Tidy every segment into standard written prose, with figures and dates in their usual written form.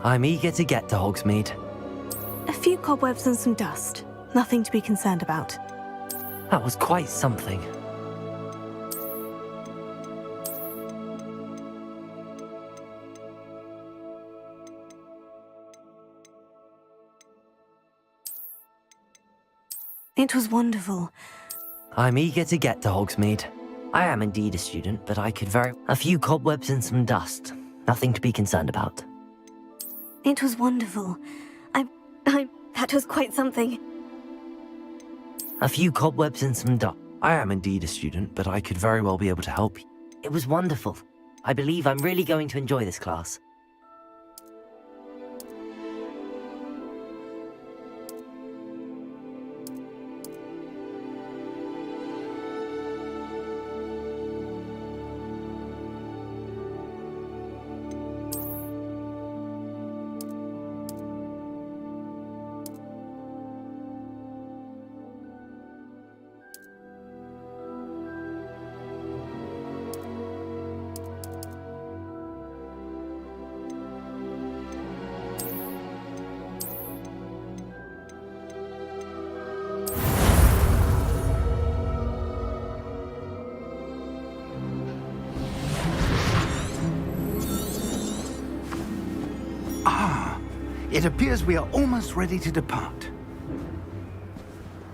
I'm eager to get to Hogsmeade. A few cobwebs and some dust. Nothing to be concerned about. That was quite something. It was wonderful. I'm eager to get to Hogsmeade. I am indeed a student, but I could a few cobwebs and some dust. Nothing to be concerned about. It was wonderful. That was quite something. A few cobwebs and some dust. I am indeed a student, but I could very well be able to help you. It was wonderful. I believe I'm really going to enjoy this class. It appears we are almost ready to depart.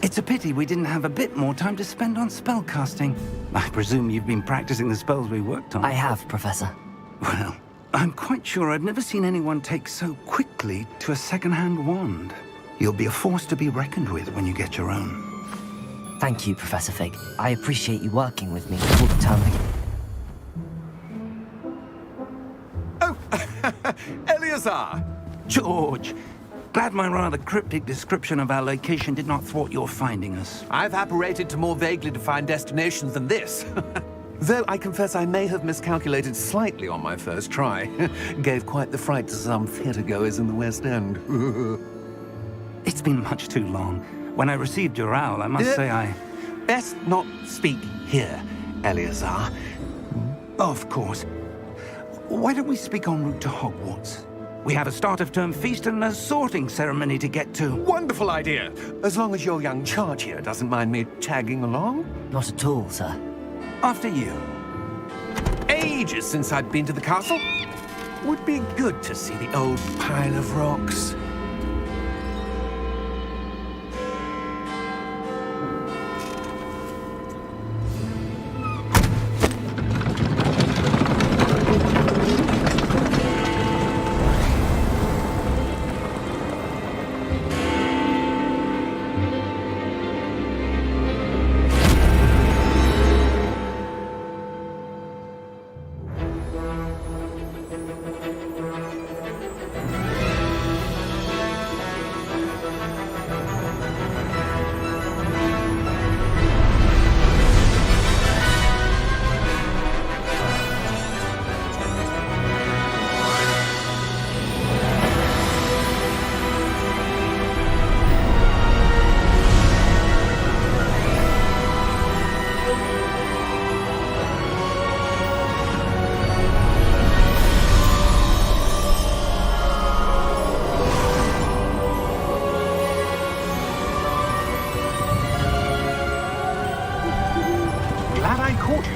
It's a pity we didn't have a bit more time to spend on spellcasting. I presume you've been practicing the spells we worked on. I have, Professor. Well, I'm quite sure I've never seen anyone take so quickly to a second-hand wand. You'll be a force to be reckoned with when you get your own. Thank you, Professor Fig. I appreciate you working with me all the time. Oh, Eleazar! George, glad my rather cryptic description of our location did not thwart your finding us. I've apparated to more vaguely defined destinations than this. Though I confess I may have miscalculated slightly on my first try. Gave quite the fright to some theatre-goers in the West End. It's been much too long. When I received your owl, I must say I... Best not speak here, Eleazar. Of course. Why don't we speak en route to Hogwarts? We have a start-of-term feast and a sorting ceremony to get to. Wonderful idea! As long as your young charge here doesn't mind me tagging along. Not at all, sir. After you. Ages since I'd been to the castle. Would be good to see the old pile of rocks.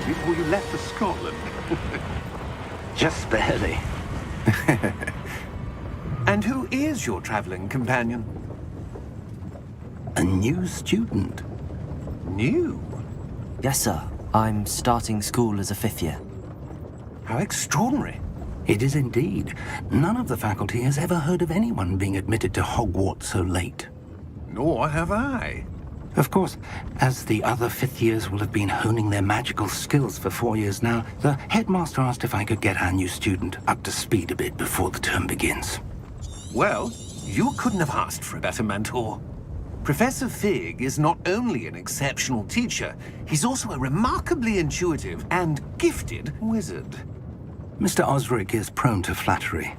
Before you left for Scotland. Just barely. And who is your traveling companion? A new student. New? Yes, sir. I'm starting school as a 5th year. How extraordinary. It is indeed. None of the faculty has ever heard of anyone being admitted to Hogwarts so late. Nor have I. Of course, as the other 5th years will have been honing their magical skills for 4 years now, the headmaster asked if I could get our new student up to speed a bit before the term begins. Well, you couldn't have asked for a better mentor. Professor Fig is not only an exceptional teacher, he's also a remarkably intuitive and gifted wizard. Mr. Osric is prone to flattery.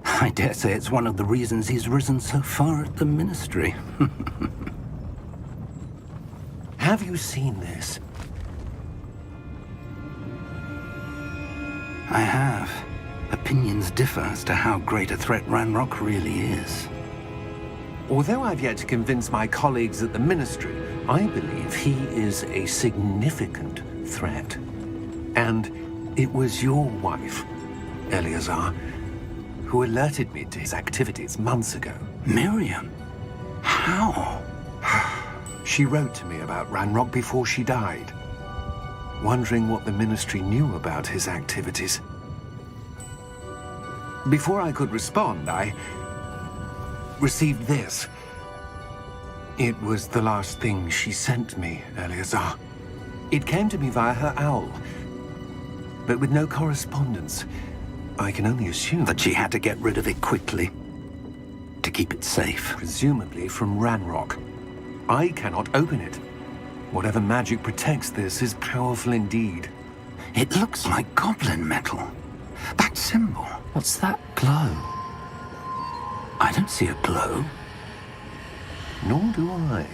I dare say it's one of the reasons he's risen so far at the Ministry. Have you seen this? I have. A opinions differ as to how great a threat Ranrock really is. Although I've yet to convince my colleagues at the Ministry, I believe he is a significant threat. And it was your wife, Eleazar, who alerted me to his activities months ago. Miriam? How? She wrote to me about Ranrock before she died, wondering what the Ministry knew about his activities. Before I could respond, I received this. It was the last thing she sent me, Eleazar. It came to me via her owl, but with no correspondence. I can only assume That she had to get rid of it quickly, to keep it safe. presumably from Ranrock. I cannot open it. Whatever magic protects this is powerful indeed. It looks like goblin metal. That symbol. What's that glow? I don't see a glow. Nor do I.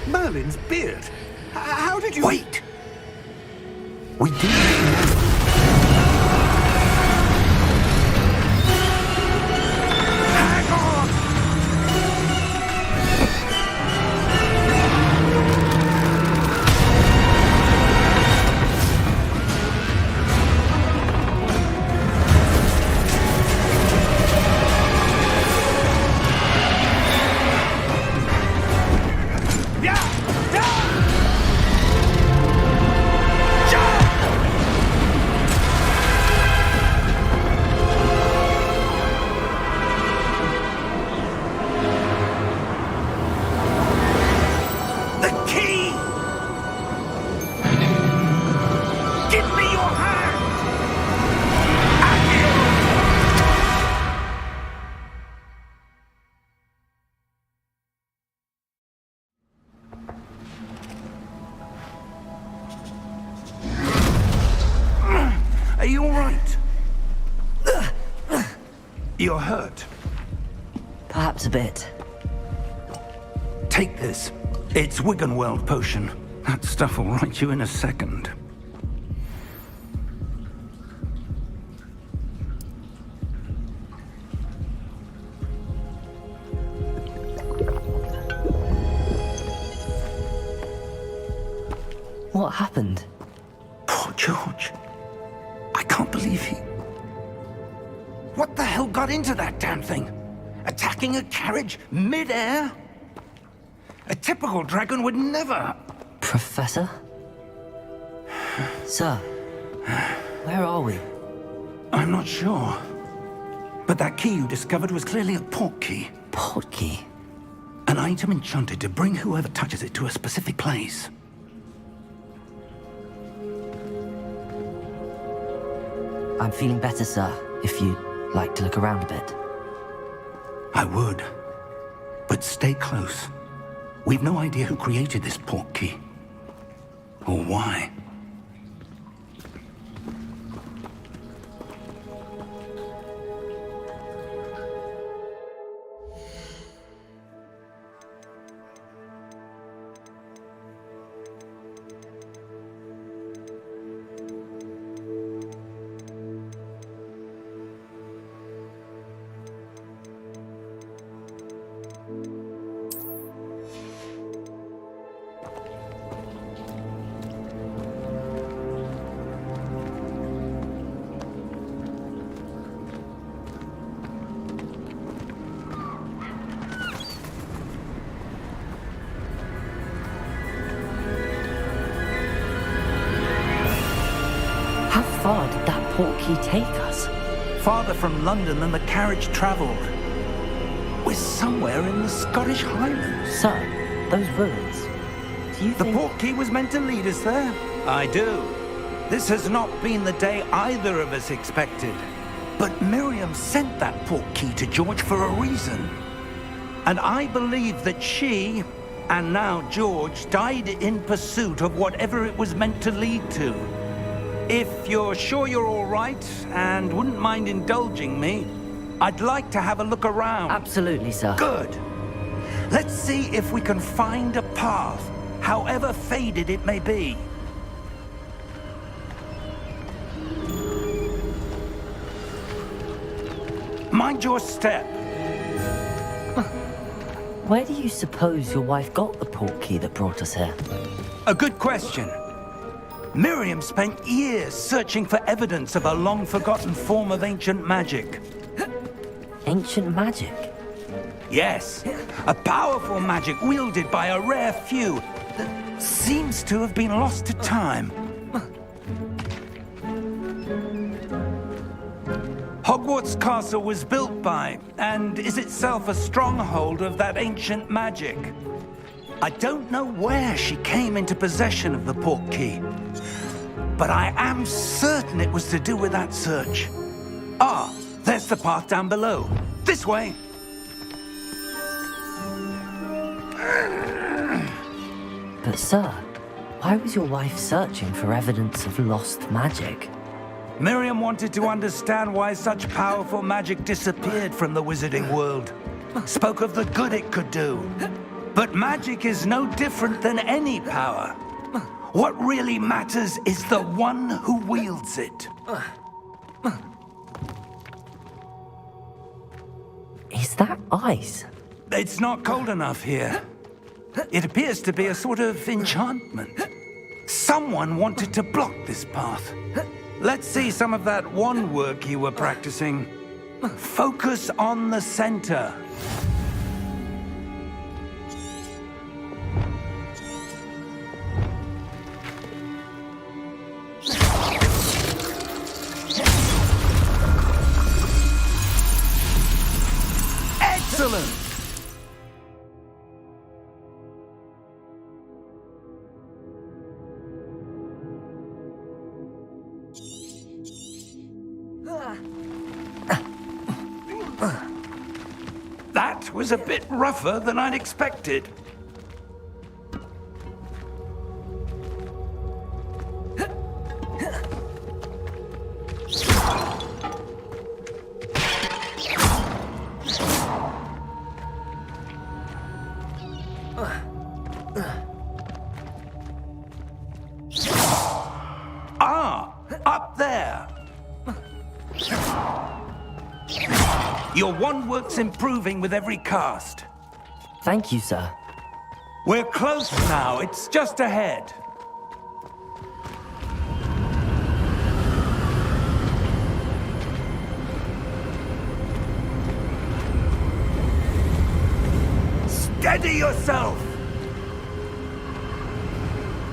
Merlin's beard. How did you... Wait! We do. Are you all right? You're hurt. Perhaps a bit. Take this. It's Wiggenweld potion. That stuff will right you in a second. What happened? Poor George. I can't believe he... What the hell got into that damn thing? Attacking a carriage mid-air? A typical dragon would never... Professor? Sir, where are we? I'm not sure. But that key you discovered was clearly a port key. Port key? An item enchanted to bring whoever touches it to a specific place. I'm feeling better, sir, if you'd like to look around a bit. I would. But stay close. We've no idea who created this port key. Or why. How far did that port key take us? Farther from London than the carriage traveled. We're somewhere in the Scottish Highlands. Sir, those ruins. Do you The think... port key was meant to lead us there? I do. This has not been the day either of us expected. But Miriam sent that port key to George for a reason. And I believe that she, and now George, died in pursuit of whatever it was meant to lead to. If you're sure you're all right, and wouldn't mind indulging me, I'd like to have a look around. Absolutely, sir. Good. Let's see if we can find a path, however faded it may be. Mind your step. Where do you suppose your wife got the portkey that brought us here? A good question. Miriam spent years searching for evidence of a long-forgotten form of ancient magic. Ancient magic? Yes, a powerful magic wielded by a rare few that seems to have been lost to time. Hogwarts Castle was built by, and is itself a stronghold of that ancient magic. I don't know where she came into possession of the portkey, but I am certain it was to do with that search. Ah, there's the path down below. This way. But sir, why was your wife searching for evidence of lost magic? Miriam wanted to understand why such powerful magic disappeared from the wizarding world. Spoke of the good it could do. But magic is no different than any power. What really matters is the one who wields it. Is that ice? It's not cold enough here. It appears to be a sort of enchantment. Someone wanted to block this path. Let's see some of that wand work you were practicing. Focus on the center. Excellent! That was a bit rougher than I'd expected. Ah, up there. Your wand work's improving with every cast. Thank you, sir. We're close now. It's just ahead. Steady yourself!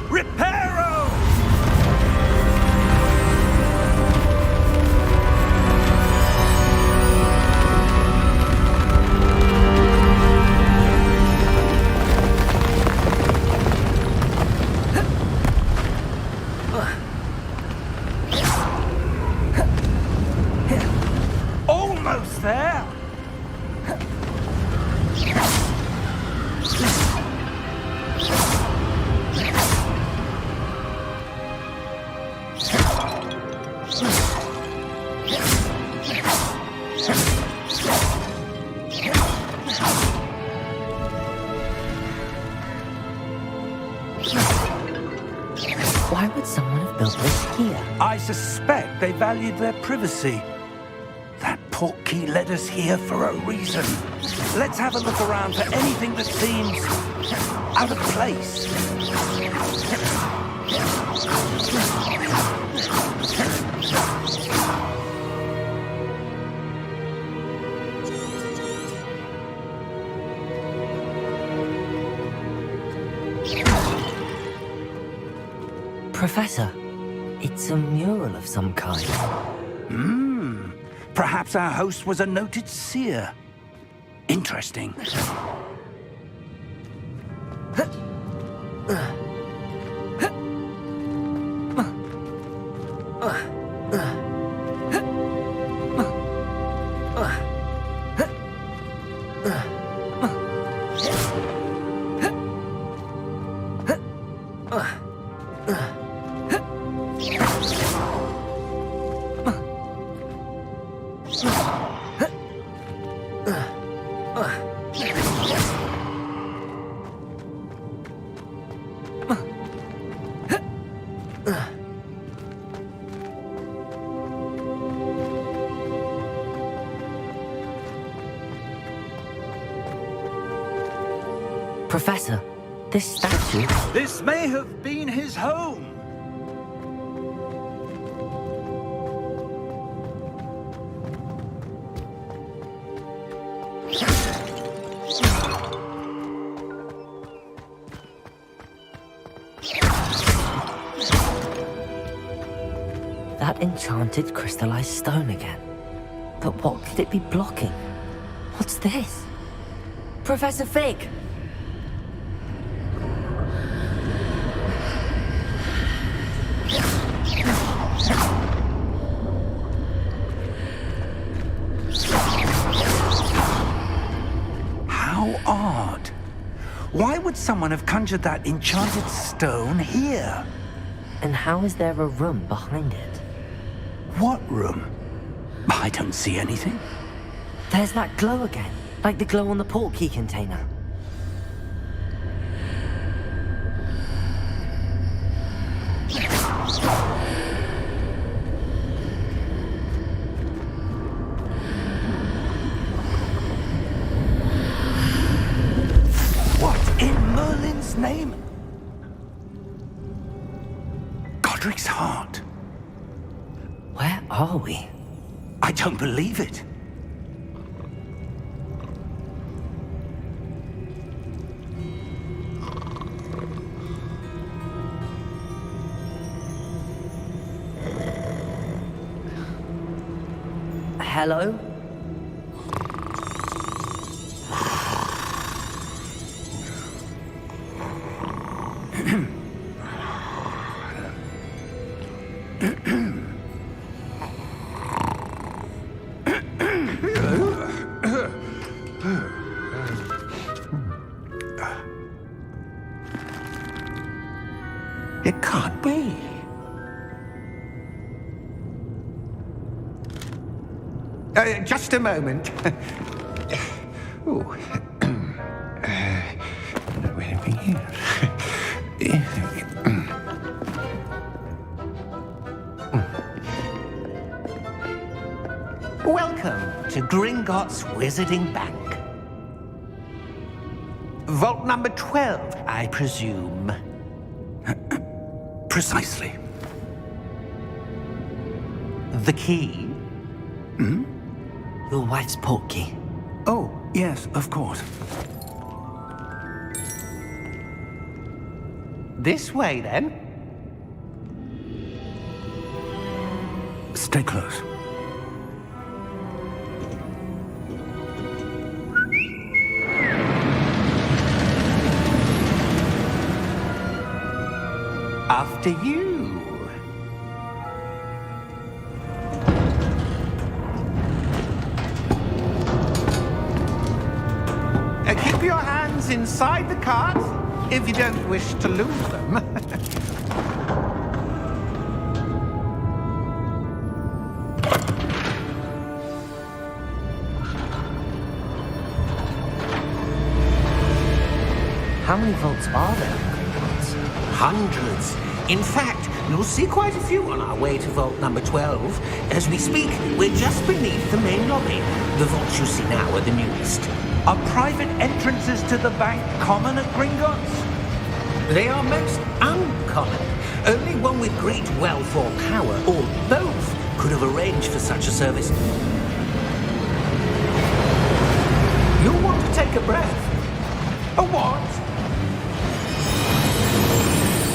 Reparo! Almost there! Why would someone have built this here? I suspect they valued their privacy. That portkey led us here for a reason. Let's have a look around for anything that seems out of place. Professor, it's a mural of some kind. Perhaps our host was a noted seer. Interesting. Professor, this statue... This may have been his home. That enchanted crystallized stone again. But what could it be blocking? What's this? Professor Fig! How odd. Why would someone have conjured that enchanted stone here? And how is there a room behind it? What room? I don't see anything. There's that glow again, like the glow on the portkey container. What in Merlin's name? Godric's heart. Where are we? I don't believe it. Hello? It can't be. Just a moment. Ooh. Wait a minute. Welcome to Gringotts Wizarding Bank. Vault number 12, I presume. Precisely. The key? Your wife's portkey. Oh, yes, of course. This way, then. Stay close. After you. Keep your hands inside the cart if you don't wish to lose them. How many vaults are there in Gringotts? Hundreds. In fact, you'll see quite a few on our way to vault number 12. As we speak, we're just beneath the main lobby. The vaults you see now are the newest. Are private entrances to the bank common at Gringotts? They are most uncommon. Only one with great wealth or power, or both, could have arranged for such a service. You'll want to take a breath. A what?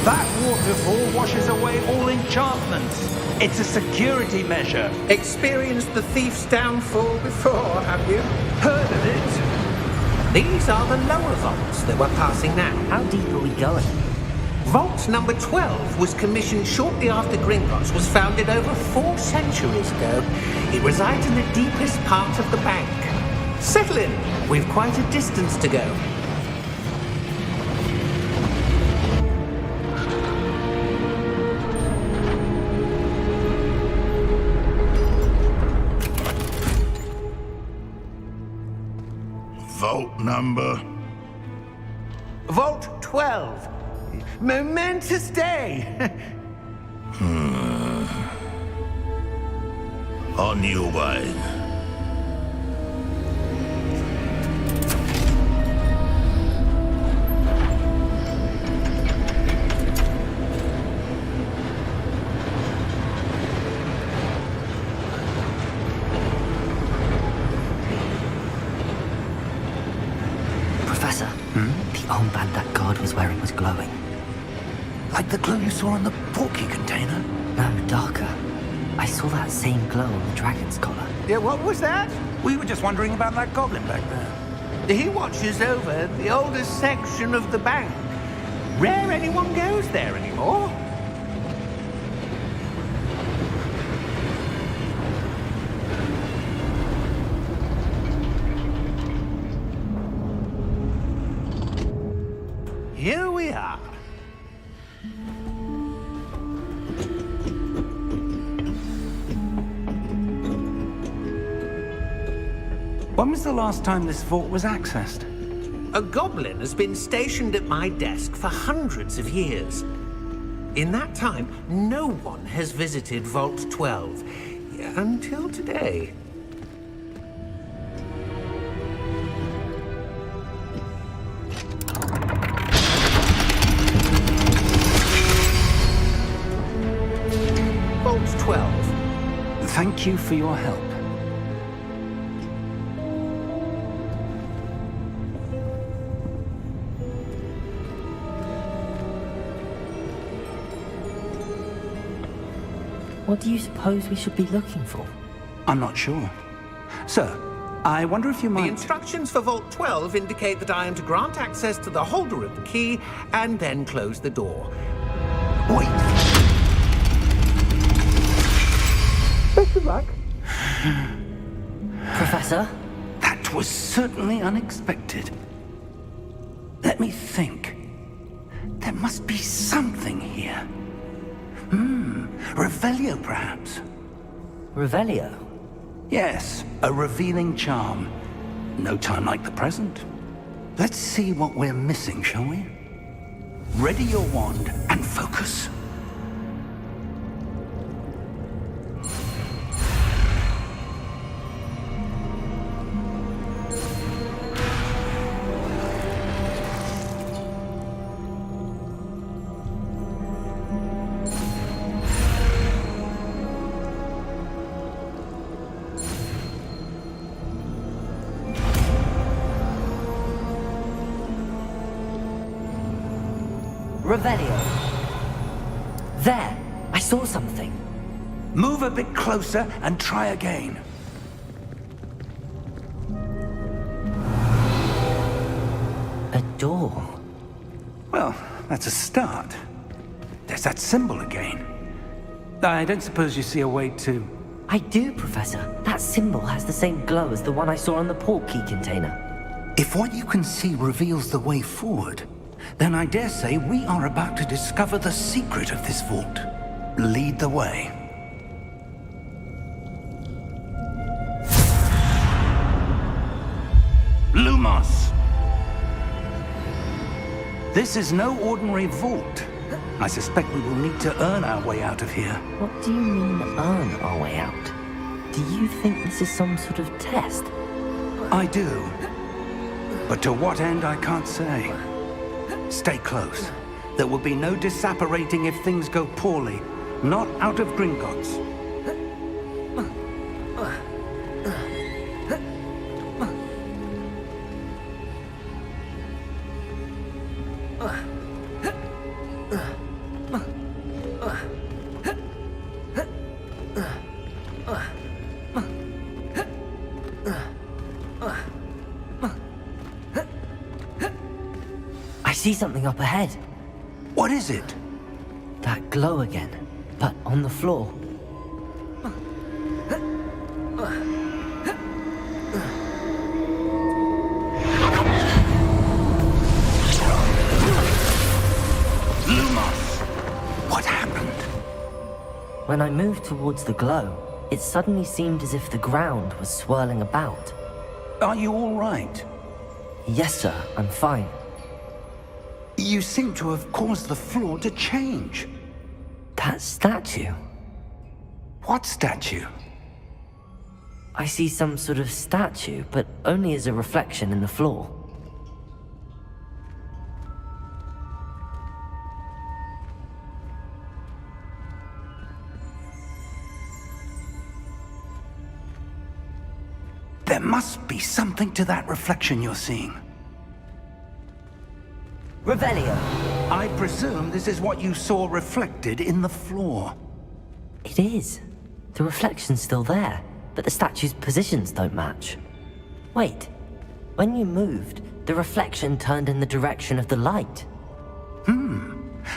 That waterfall washes away all enchantments. It's a security measure. Experienced the thief's downfall before, have you? Heard of it? These are the lower vaults that we're passing now. How deep are we going? Vault number 12 was commissioned shortly after Gringotts was founded over 4 centuries ago. It resides in the deepest part of the bank. Settle in. We've quite a distance to go. Vault number? Vault 12. Momentous day. On your way. The armband that guard was wearing was glowing. Like the glow you saw in the porky container? No, darker. I saw that same glow on the dragon's collar. Yeah, what was that? We were just wondering about that goblin back there. He watches over the oldest section of the bank. Rare anyone goes there anymore. Here we are. When was the last time this vault was accessed? A goblin has been stationed at my desk for hundreds of years. In that time, no one has visited Vault 12. Until today. Vault 12. Thank you for your help. What do you suppose we should be looking for? I'm not sure. Sir, I wonder if you The might... instructions for Vault 12 indicate that I am to grant access to the holder of the key and then close the door. Wait! Best of luck. Professor? That was certainly unexpected. Let me think. There must be something here. Revelio, perhaps? Revelio? Yes, a revealing charm. No time like the present. Let's see what we're missing, shall we? Ready your wand and focus. Revelio. There! I saw something. Move a bit closer and try again. A door. Well, that's a start. There's that symbol again. I don't suppose you see a way to... I do, Professor. That symbol has the same glow as the one I saw on the port key container. If what you can see reveals the way forward, then I dare say we are about to discover the secret of this vault. Lead the way. Lumos! This is no ordinary vault. I suspect we will need to earn our way out of here. What do you mean, earn our way out? Do you think this is some sort of test? I do. But to what end, I can't say. Stay close. There will be no disapparating if things go poorly. Not out of Gringotts. I see something up ahead. What is it? That glow again, but on the floor. Lumos! What happened? When I moved towards the glow, it suddenly seemed as if the ground was swirling about. Are you all right? Yes, sir, I'm fine. You seem to have caused the floor to change. That statue? What statue? I see some sort of statue, but only as a reflection in the floor. There must be something to that reflection you're seeing. Revelio. I presume this is what you saw reflected in the floor. It is. The reflection's still there, but the statue's positions don't match. Wait. When you moved, the reflection turned in the direction of the light.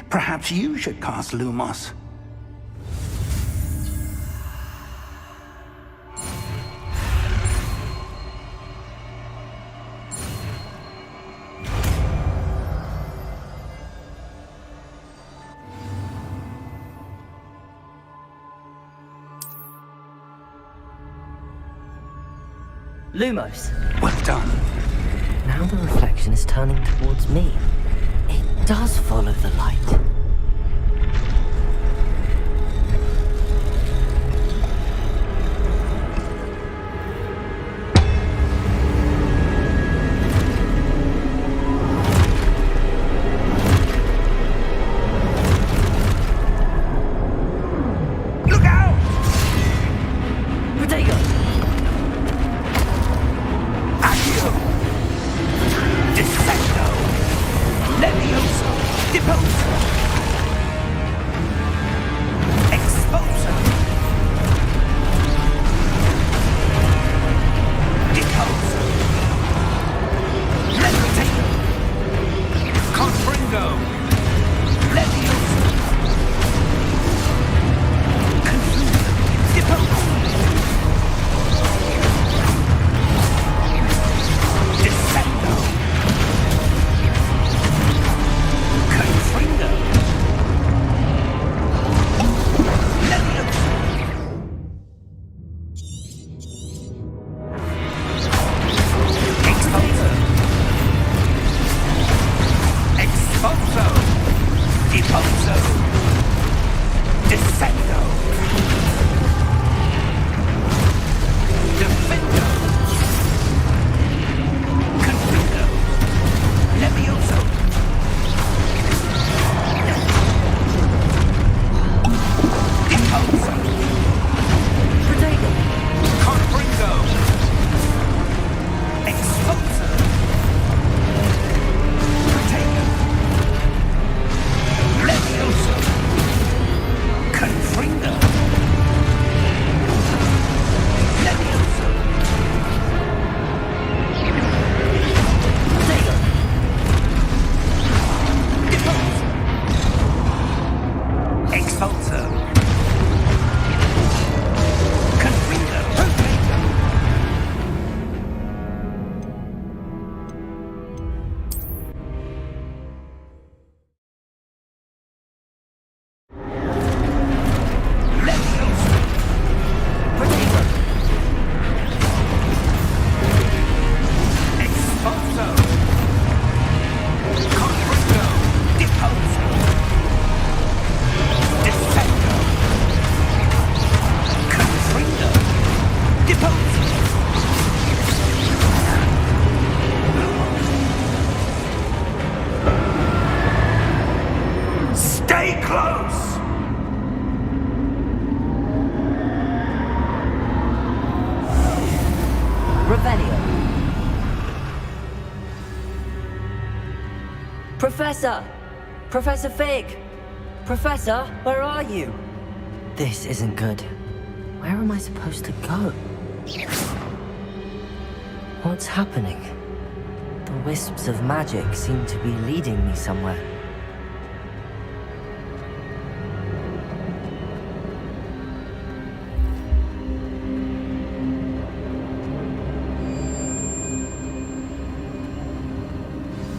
Perhaps you should cast Lumos. Lumos. Well done. Now the reflection is turning towards me. It does follow the light. Look out! Protego! Accio! Descendo! Levioso! Deposo! Exposo! Deposo! Levitato! Confringo! Levioso! Confuso! Deposo! Descendo! Confringo! Levioso! Exposo! Exposo! Deposo! Descendo! Defendo! Confundo! Levioso! Deposo! Protego! Confringo! Exposo! Protego! Levioso! Confringo! Levioso! Protego! Deposo! Expulso! Confringo! Protego! Levioso! Protego! Expulso! Confringo! Deposo! Descendo! Confringo! Deposo! Stay close! Revelio. Professor! Professor Fig! Professor, where are you? This isn't good. Where am I supposed to go? What's happening? The wisps of magic seem to be leading me somewhere.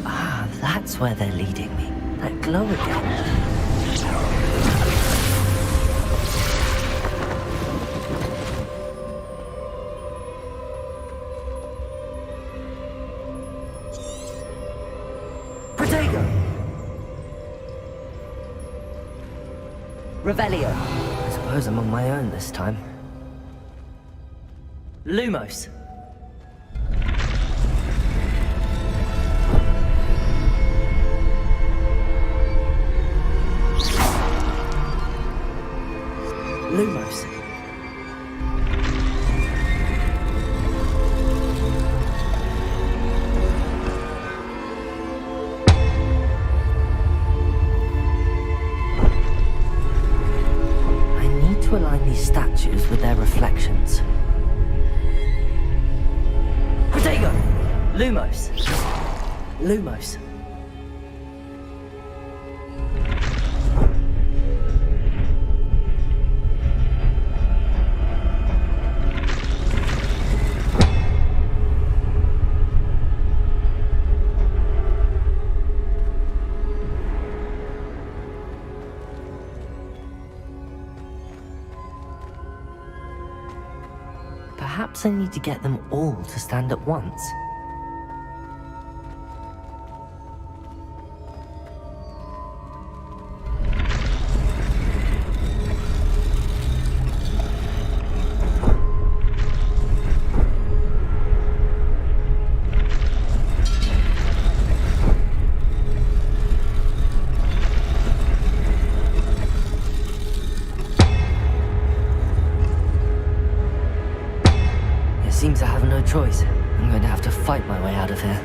Ah, that's where they're leading me. That glow again. Protego! Revelio. I suppose I'm on my own this time. Lumos. Lumos. Lumos. Lumos. Perhaps I need to get them all to stand at once. Seems I have no choice. I'm going to have to fight my way out of here.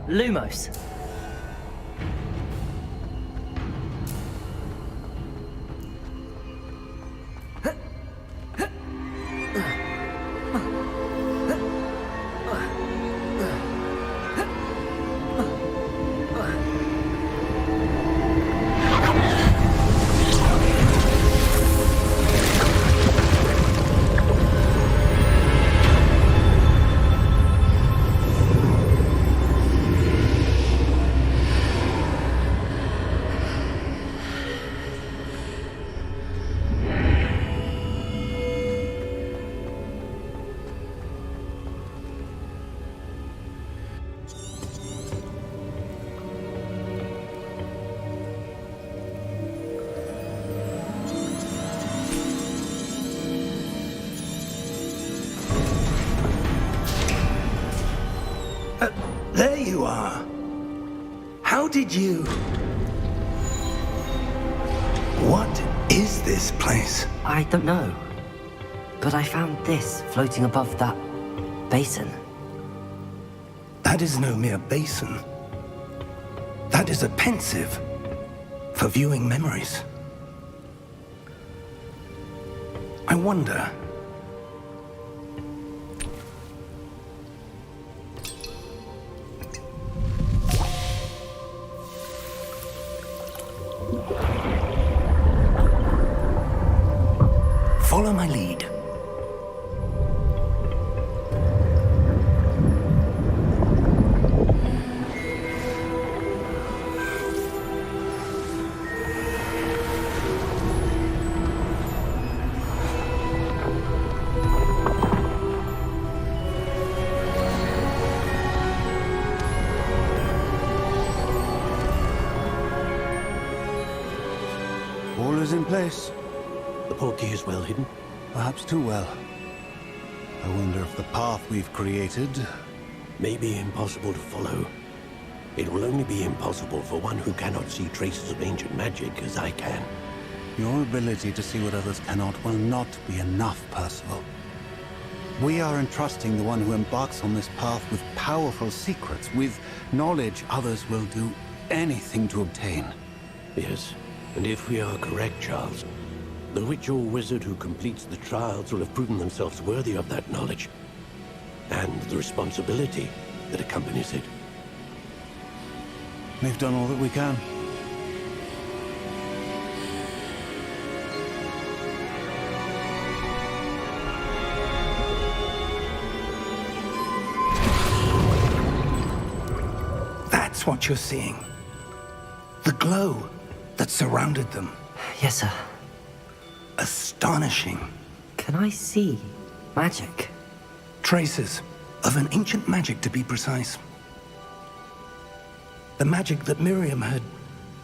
Lumos. There you are. How did you... What is this place? I don't know. But I found this floating above that basin. That is no mere basin. That is a pensive for viewing memories. I wonder... Follow my lead. All is in place. The portkey is well hidden. Perhaps too well. I wonder if the path we've created... May be impossible to follow. It will only be impossible for one who cannot see traces of ancient magic as I can. Your ability to see what others cannot will not be enough, Percival. We are entrusting the one who embarks on this path with powerful secrets, with knowledge others will do anything to obtain. Yes, and if we are correct, Charles, the witch or wizard who completes the trials will have proven themselves worthy of that knowledge, and the responsibility that accompanies it. We've done all that we can. That's what you're seeing. The glow that surrounded them. Yes, sir. Astonishing. Can I see magic? Traces of an ancient magic, to be precise. The magic that Miriam had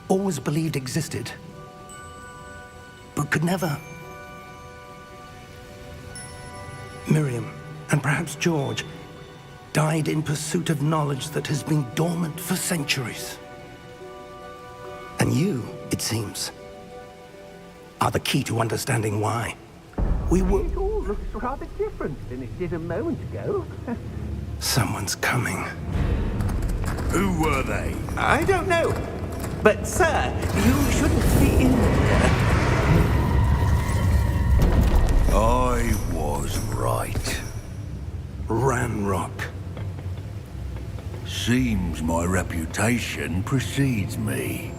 always believed existed, but could never. Miriam, and perhaps George, died in pursuit of knowledge that has been dormant for centuries. And you, it seems, are the key to understanding why. We were... It all looks rather different than it did a moment ago. Someone's coming. Who were they? I don't know. But, sir, you shouldn't be in here. I was right. Ranrock. Seems my reputation precedes me.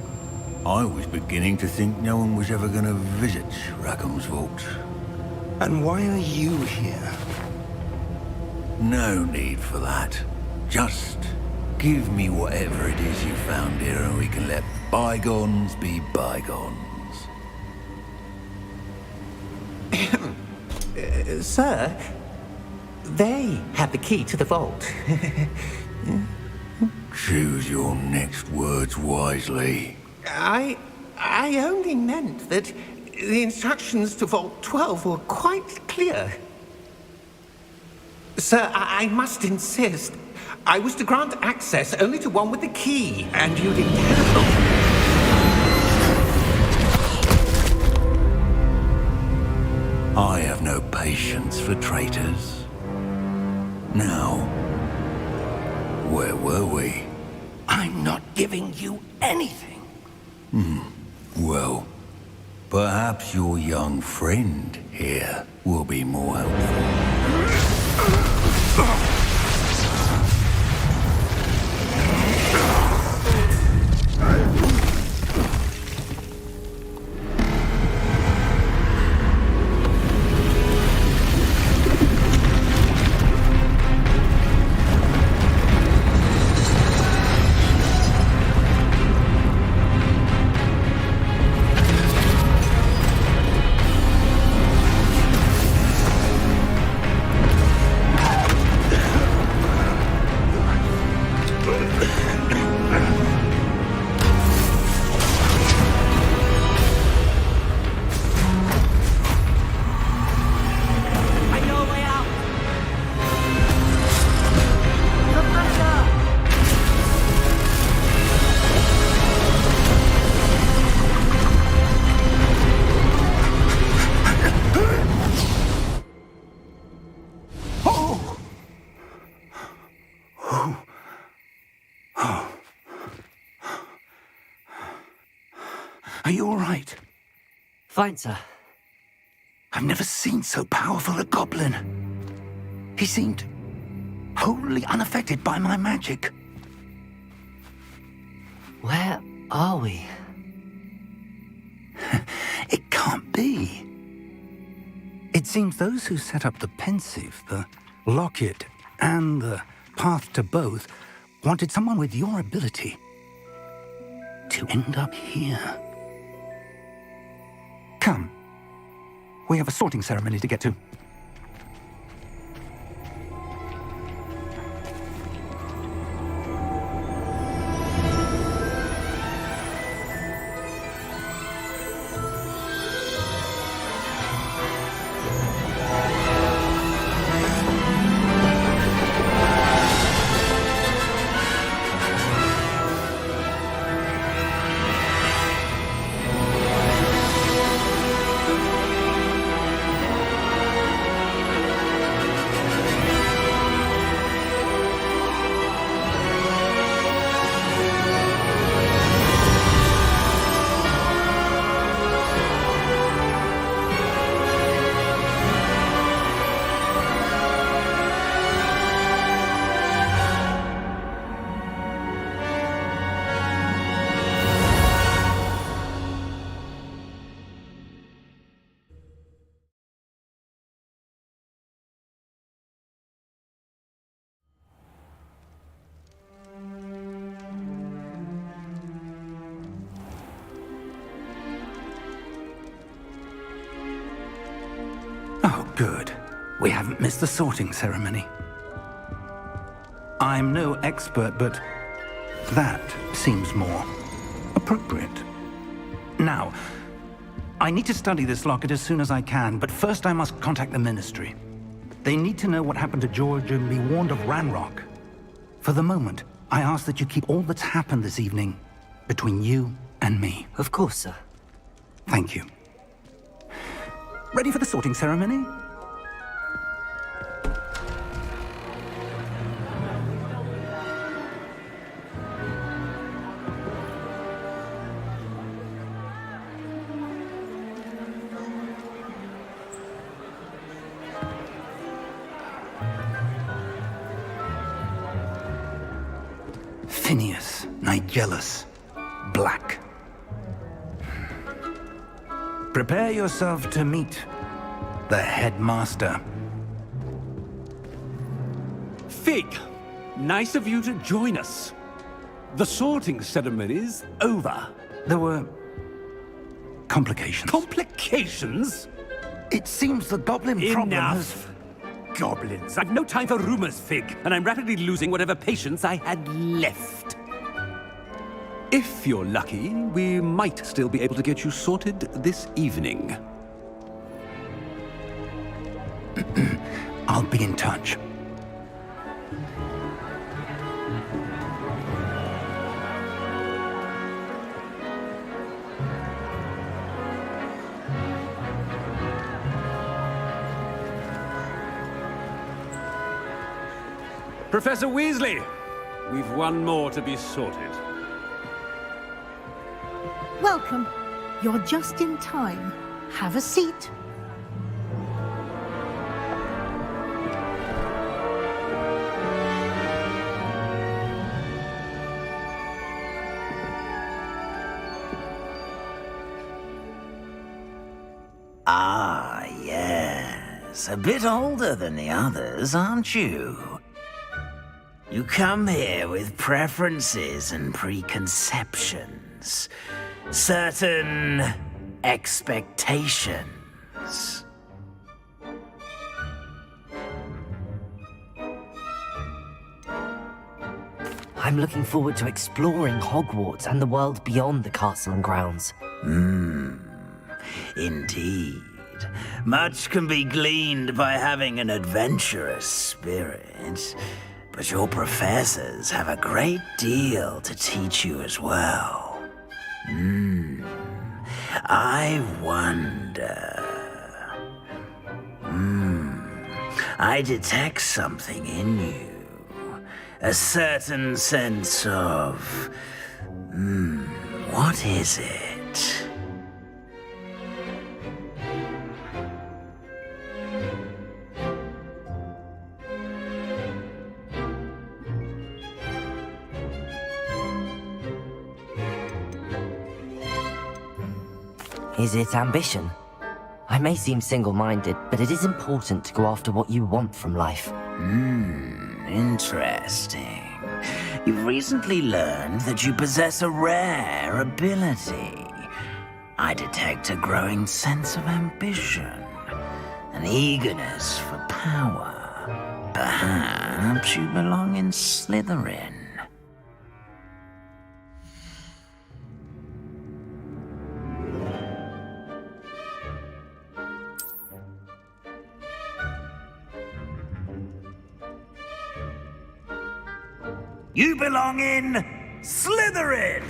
I was beginning to think no one was ever going to visit Rackham's vault. And why are you here? No need for that. Just give me whatever it is you found here and we can let bygones be bygones. Sir, they had the key to the vault. Choose your next words wisely. I only meant that the instructions to Vault 12 were quite clear. Sir, I must insist. I was to grant access only to one with the key, and you didn't have them. I have no patience for traitors. Now, where were we? I'm not giving you anything. Well, perhaps your young friend here will be more helpful. Are you all right? Fine, sir. I've never seen so powerful a goblin. He seemed wholly unaffected by my magic. Where are we? It can't be. It seems those who set up the pensive, the locket, and the path to both wanted someone with your ability to end up here. Come. We have a sorting ceremony to get to. Oh, good. We haven't missed the sorting ceremony. I'm no expert, but that seems more appropriate. Now, I need to study this locket as soon as I can, but first I must contact the Ministry. They need to know what happened to George and be warned of Ranrock. For the moment, I ask that you keep all that's happened this evening between you and me. Of course, sir. Thank you. Ready for the sorting ceremony? Phineas, Nigellus, Black. Prepare yourself to meet the headmaster. Fig, nice of you to join us. The sorting ceremony's over. There were complications. Complications? It seems the goblin problem has... Enough! Goblins. I've no time for rumors, Fig, and I'm rapidly losing whatever patience I had left. If you're lucky, we might still be able to get you sorted this evening. I'll be in touch. Professor Weasley, we've one more to be sorted. Welcome. You're just in time. Have a seat. Ah, yes. A bit older than the others, aren't you? You come here with preferences and preconceptions. Certain expectations. I'm looking forward to exploring Hogwarts and the world beyond the castle and grounds. Indeed. Much can be gleaned by having an adventurous spirit, but your professors have a great deal to teach you as well. I wonder... I detect something in you. A certain sense of... what is it? Is it ambition? I may seem single-minded, but it is important to go after what you want from life. Interesting. You've recently learned that you possess a rare ability. I detect a growing sense of ambition, an eagerness for power. Perhaps you belong in Slytherin. You belong in Slytherin!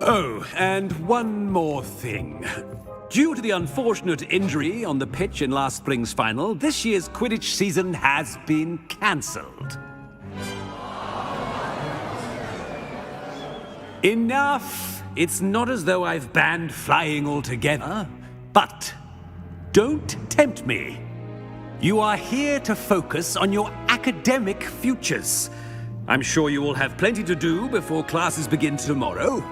Oh, and one more thing. Due to the unfortunate injury on the pitch in last spring's final, this year's Quidditch season has been cancelled. Enough! It's not as though I've banned flying altogether, but don't tempt me. You are here to focus on your academic futures. I'm sure you will have plenty to do before classes begin tomorrow.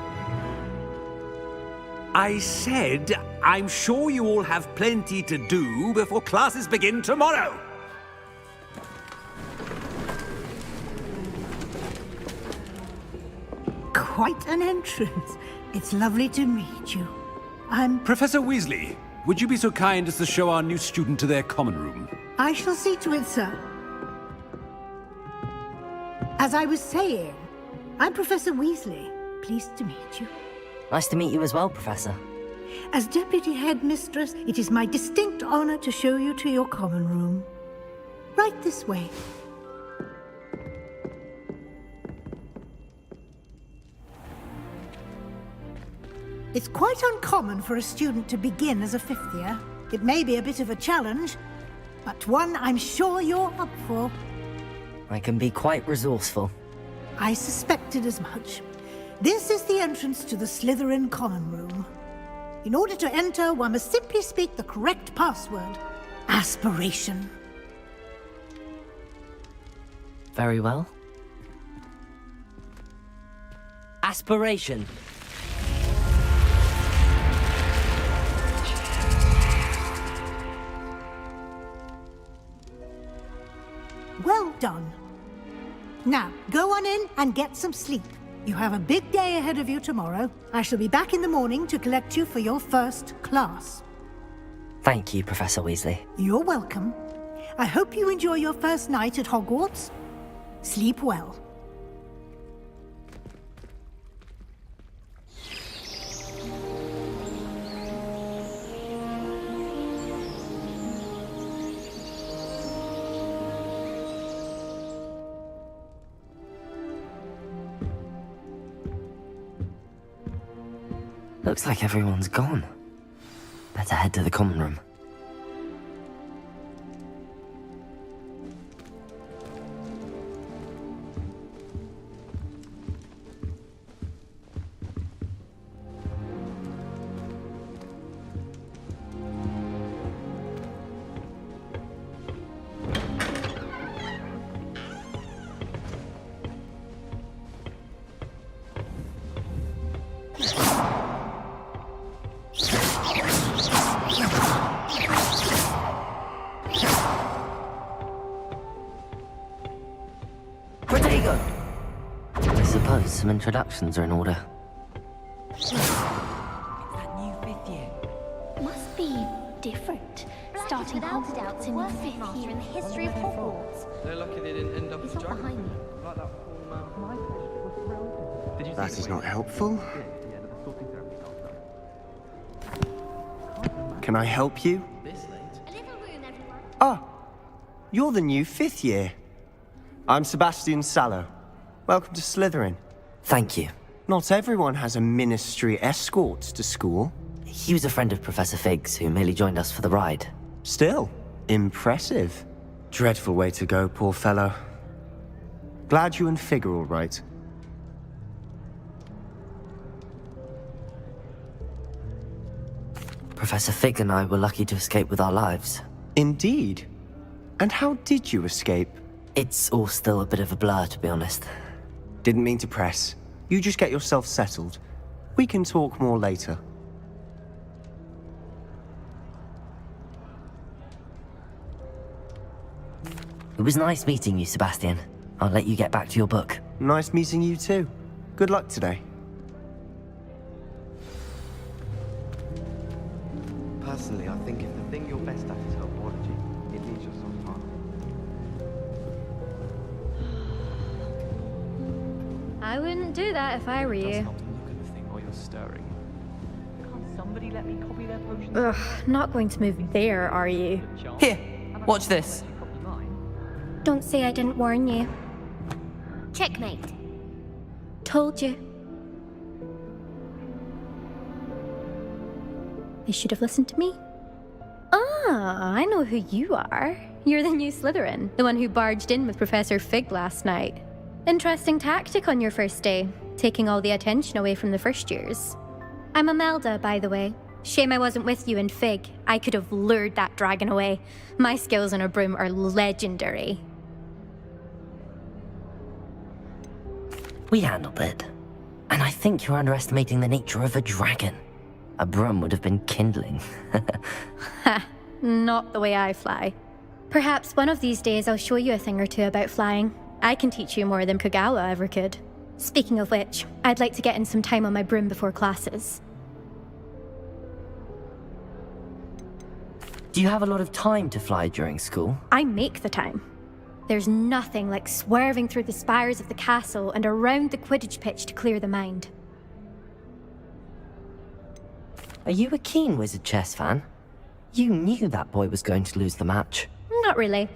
I said, I'm sure you all have plenty to do before classes begin tomorrow. Quite an entrance. It's lovely to meet you. Professor Weasley, would you be so kind as to show our new student to their common room? I shall see to it, sir. As I was saying, I'm Professor Weasley. Pleased to meet you. Nice to meet you as well, Professor. As Deputy Headmistress, it is my distinct honor to show you to your common room. Right this way. It's quite uncommon for a student to begin as a fifth year. It may be a bit of a challenge, but one I'm sure you're up for. I can be quite resourceful. I suspected as much. This is the entrance to the Slytherin common room. In order to enter, one must simply speak the correct password. Aspiration. Very well. Aspiration. Well done. Now, go on in and get some sleep. You have a big day ahead of you tomorrow. I shall be back in the morning to collect you for your first class. Thank you, Professor Weasley. You're welcome. I hope you enjoy your first night at Hogwarts. Sleep well. Looks like everyone's gone. Better head to the common room. I suppose some introductions are in order. It's that new fifth year. Must be different. Starting Hogwarts in the fifth year in the history of Hogwarts. They're lucky they didn't end up He's as not behind dragon. you. Like that poor man. That is not helpful. Can I help you? Ah, you're the new fifth year. I'm Sebastian Sallow. Welcome to Slytherin. Thank you. Not everyone has a ministry escort to school. He was a friend of Professor Fig's who merely joined us for the ride. Still, impressive. Dreadful way to go, poor fellow. Glad you and Fig are all right. Professor Fig and I were lucky to escape with our lives. Indeed. And how did you escape? It's all still a bit of a blur, to be honest. Didn't mean to press. You just get yourself settled. We can talk more later. It was nice meeting you, Sebastian. I'll let you get back to your book. Nice meeting you too. Good luck today. Personally, I think if the thing you're best at is herbology, it leads yourself far. I wouldn't do that if I were you. Just help to look at the thing while you're stirring. Can't somebody let me copy their potions? Ugh, not going to move there, are you? Here, watch this. Don't say I didn't warn you. Checkmate. Told you. They should have listened to me. Ah, I know who you are. You're the new Slytherin, the one who barged in with Professor Fig last night. Interesting tactic on your first day, taking all the attention away from the first years. I'm Imelda, by the way. Shame I wasn't with you in Fig. I could have lured that dragon away. My skills on a broom are legendary. We handled it. And I think you're underestimating the nature of a dragon. A broom would have been kindling. Ha, not the way I fly. Perhaps one of these days I'll show you a thing or two about flying. I can teach you more than Kogawa ever could. Speaking of which, I'd like to get in some time on my broom before classes. Do you have a lot of time to fly during school? I make the time. There's nothing like swerving through the spires of the castle and around the Quidditch pitch to clear the mind. Are you a keen Wizard chess fan? You knew that boy was going to lose the match. Not really.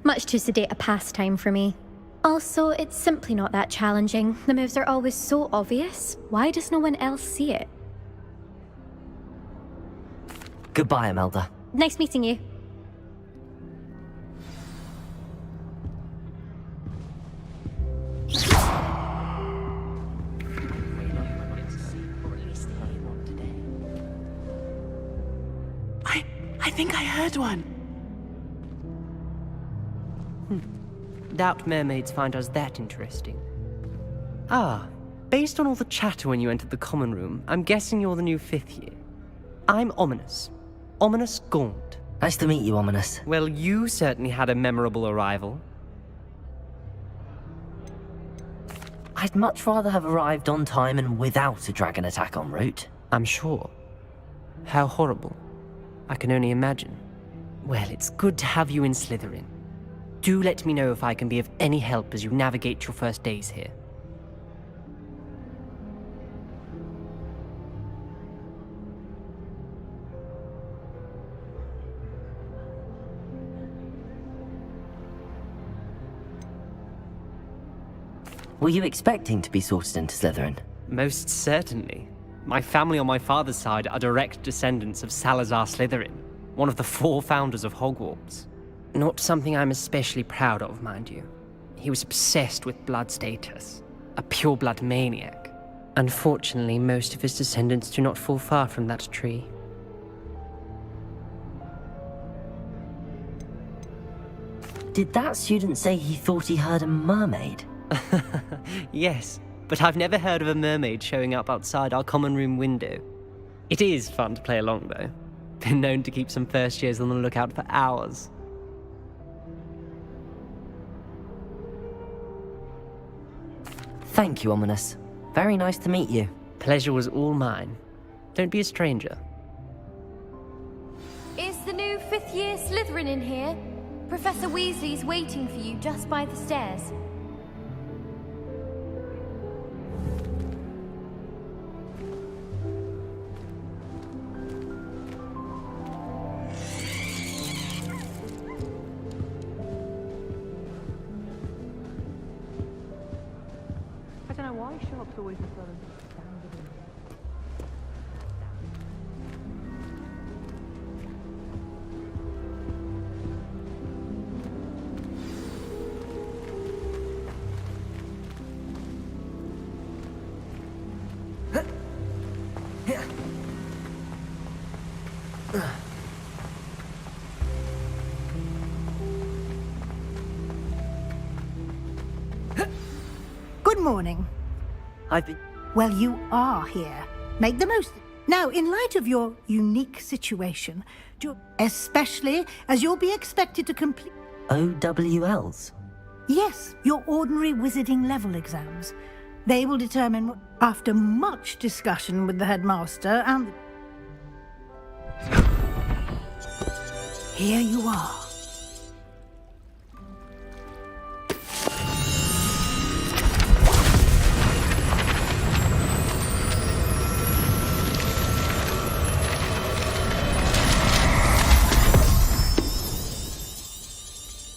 Much too sedate a pastime for me. Also, it's simply not that challenging. The moves are always so obvious. Why does no one else see it? Goodbye, Imelda. Nice meeting you. I think I heard one. Doubt mermaids find us that interesting. Ah, based on all the chatter when you entered the common room, I'm guessing you're the new 5th year. I'm Ominous. Ominous Gaunt. Nice to meet you, Ominous. Well, you certainly had a memorable arrival. I'd much rather have arrived on time and without a dragon attack en route. I'm sure. How horrible. I can only imagine. Well, it's good to have you in Slytherin. Do let me know if I can be of any help as you navigate your first days here. Were you expecting to be sorted into Slytherin? Most certainly. My family on my father's side are direct descendants of Salazar Slytherin, one of the 4 founders of Hogwarts. Not something I'm especially proud of, mind you. He was obsessed with blood status, a pure-blood maniac. Unfortunately, most of his descendants do not fall far from that tree. Did that student say he thought he heard a mermaid? Yes, but I've never heard of a mermaid showing up outside our common room window. It is fun to play along, though. Been known to keep some first years on the lookout for hours. Thank you, Ominous. Very nice to meet you. Pleasure was all mine. Don't be a stranger. Is the new 5th year Slytherin in here? Professor Weasley's waiting for you just by the stairs. I don't know why shops always sort of standard. Good morning. I've been... Well, you are here. Make the most. Now, in light of your unique situation, especially as you'll be expected to complete... OWLs? Yes, your ordinary wizarding level exams. They will determine, after much discussion with the headmaster and... Here you are.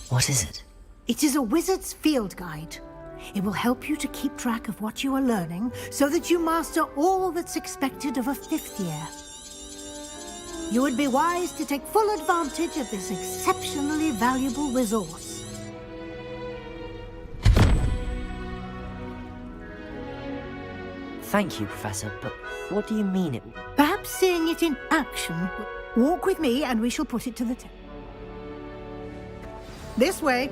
What is it? It is a wizard's field guide. It will help you to keep track of what you are learning so that you master all that's expected of a 5th year. You would be wise to take full advantage of this exceptionally valuable resource. Thank you, Professor, but what do you mean it... Perhaps seeing it in action. Walk with me and we shall put it to the test. This way.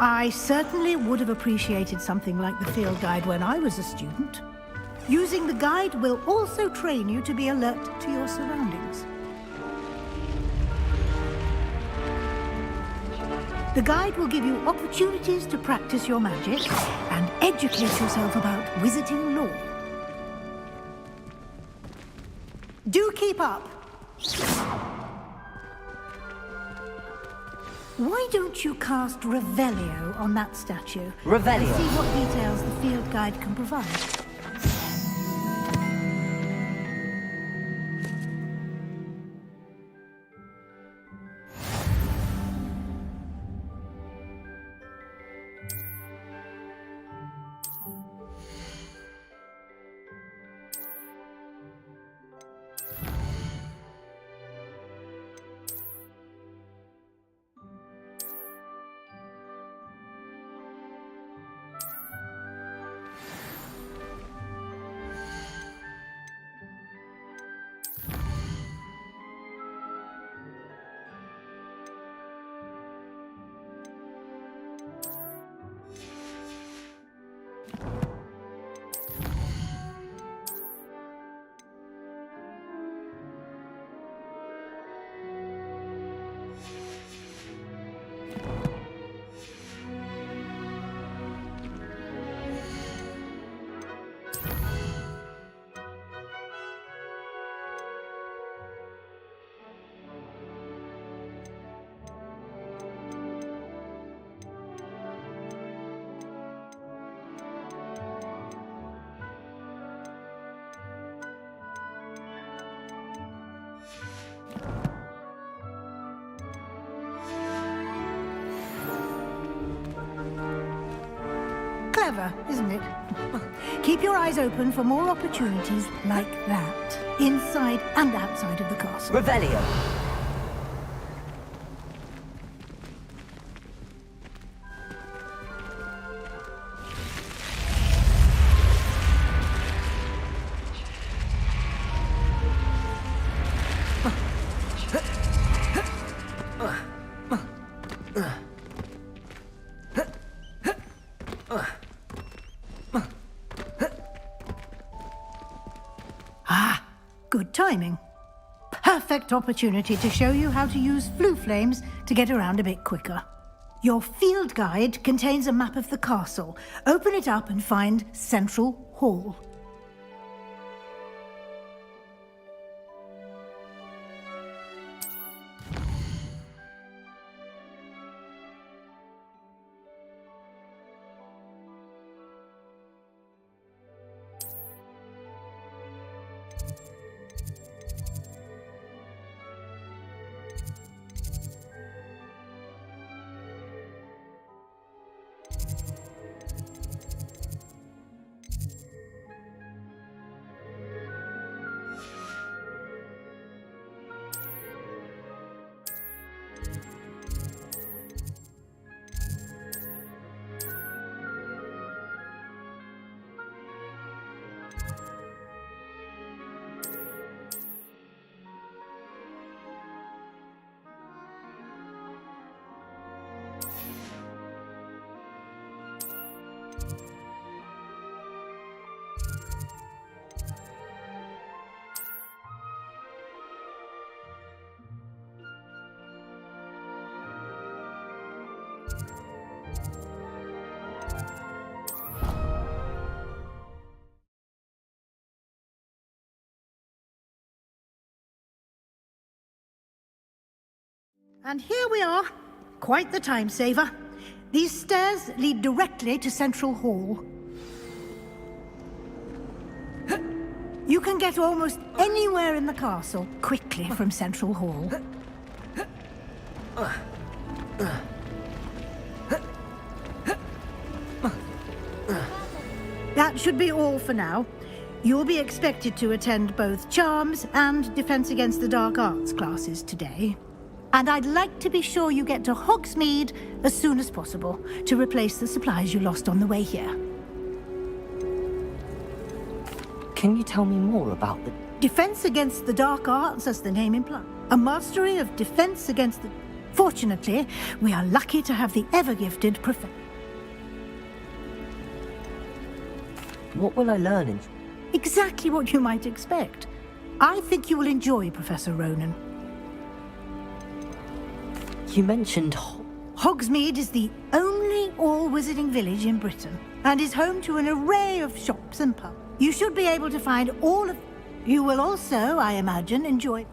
I certainly would have appreciated something like the field guide when I was a student. Using the guide will also train you to be alert to your surroundings. The guide will give you opportunities to practice your magic and educate yourself about wizarding lore. Do keep up! Why don't you cast Revelio on that statue? Revelio? And see what details the field guide can provide. Clever, isn't it? Keep your eyes open for more opportunities like that, inside and outside of the castle. Revelio! Good timing. Perfect opportunity to show you how to use flue flames to get around a bit quicker. Your field guide contains a map of the castle. Open it up and find Central Hall. And here we are. Quite the time saver. These stairs lead directly to Central Hall. You can get almost anywhere in the castle quickly from Central Hall. That should be all for now. You'll be expected to attend both Charms and Defense Against the Dark Arts classes today. And I'd like to be sure you get to Hogsmeade as soon as possible to replace the supplies you lost on the way here. Can you tell me more about the... Defense Against the Dark Arts, as the name implies. A mastery of defense against the... Fortunately, we are lucky to have the ever-gifted Professor. What will I learn in... Exactly what you might expect. I think you will enjoy Professor Ronan. You mentioned... Hogsmeade is the only all-wizarding village in Britain, and is home to an array of shops and pubs. You should be able to find all of... You will also, I imagine, enjoy...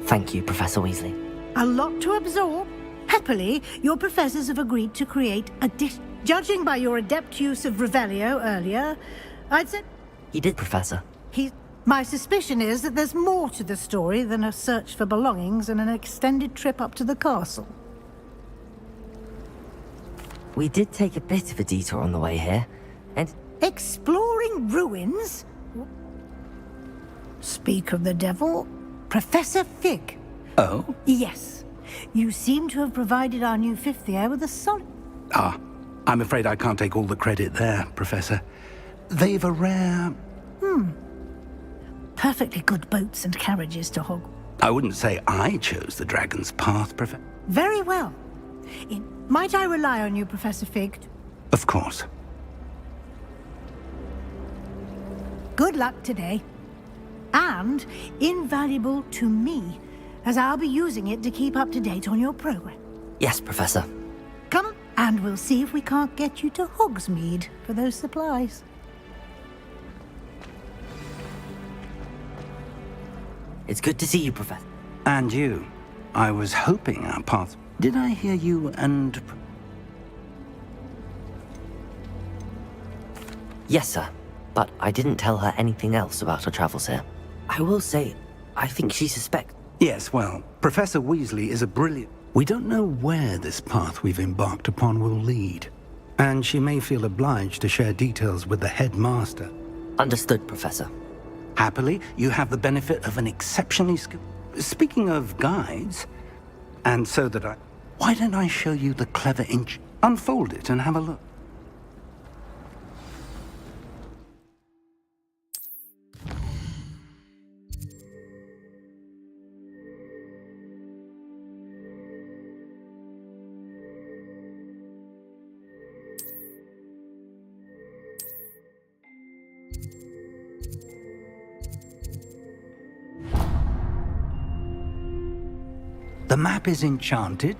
Thank you, Professor Weasley. A lot to absorb. Happily, your professors have agreed to create a dish. Judging by your adept use of Revelio earlier, I'd say... He did, Professor. My suspicion is that there's more to the story than a search for belongings and an extended trip up to the castle. We did take a bit of a detour on the way here, and... Exploring ruins? Speak of the devil, Professor Fig. Oh? Yes. You seem to have provided our new fifth year with a solid... Ah, I'm afraid I can't take all the credit there, Professor. They've a rare... Perfectly good boats and carriages to Hogwarts. I wouldn't say I chose the Dragon's Path, Professor. Very well. Might I rely on you, Professor Fig? Of course. Good luck today. And invaluable to me, as I'll be using it to keep up to date on your program. Yes, Professor. Come, and we'll see if we can't get you to Hogsmeade for those supplies. It's good to see you, Professor. And you. I was hoping our paths... Did I hear you and... Yes, sir. But I didn't tell her anything else about her travels here. I will say, I think she suspects... Yes, well, Professor Weasley is a brilliant... We don't know where this path we've embarked upon will lead. And she may feel obliged to share details with the headmaster. Understood, Professor. Happily, you have the benefit of an exceptionally skilled... Speaking of guides, and so that I... Why don't I show you the clever inch? Unfold it and have a look. The map is enchanted.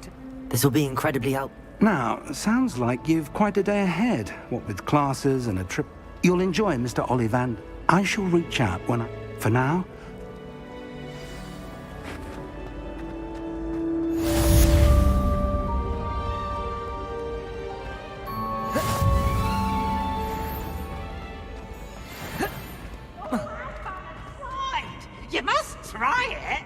This will be incredibly helpful. Now, sounds like you've quite a day ahead, what with classes and a trip. You'll enjoy Mr. Ollivander. I shall reach out when I... For now... You must try it!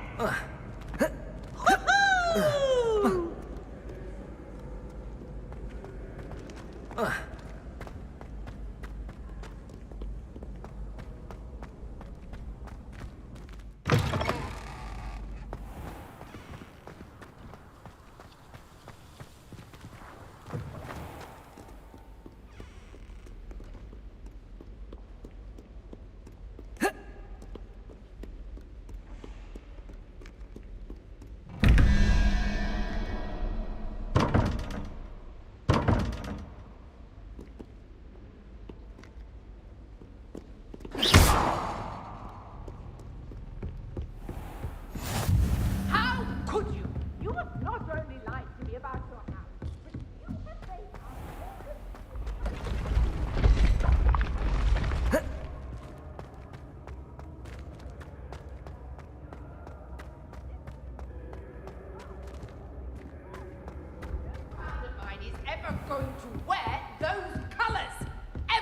Going to wear those colours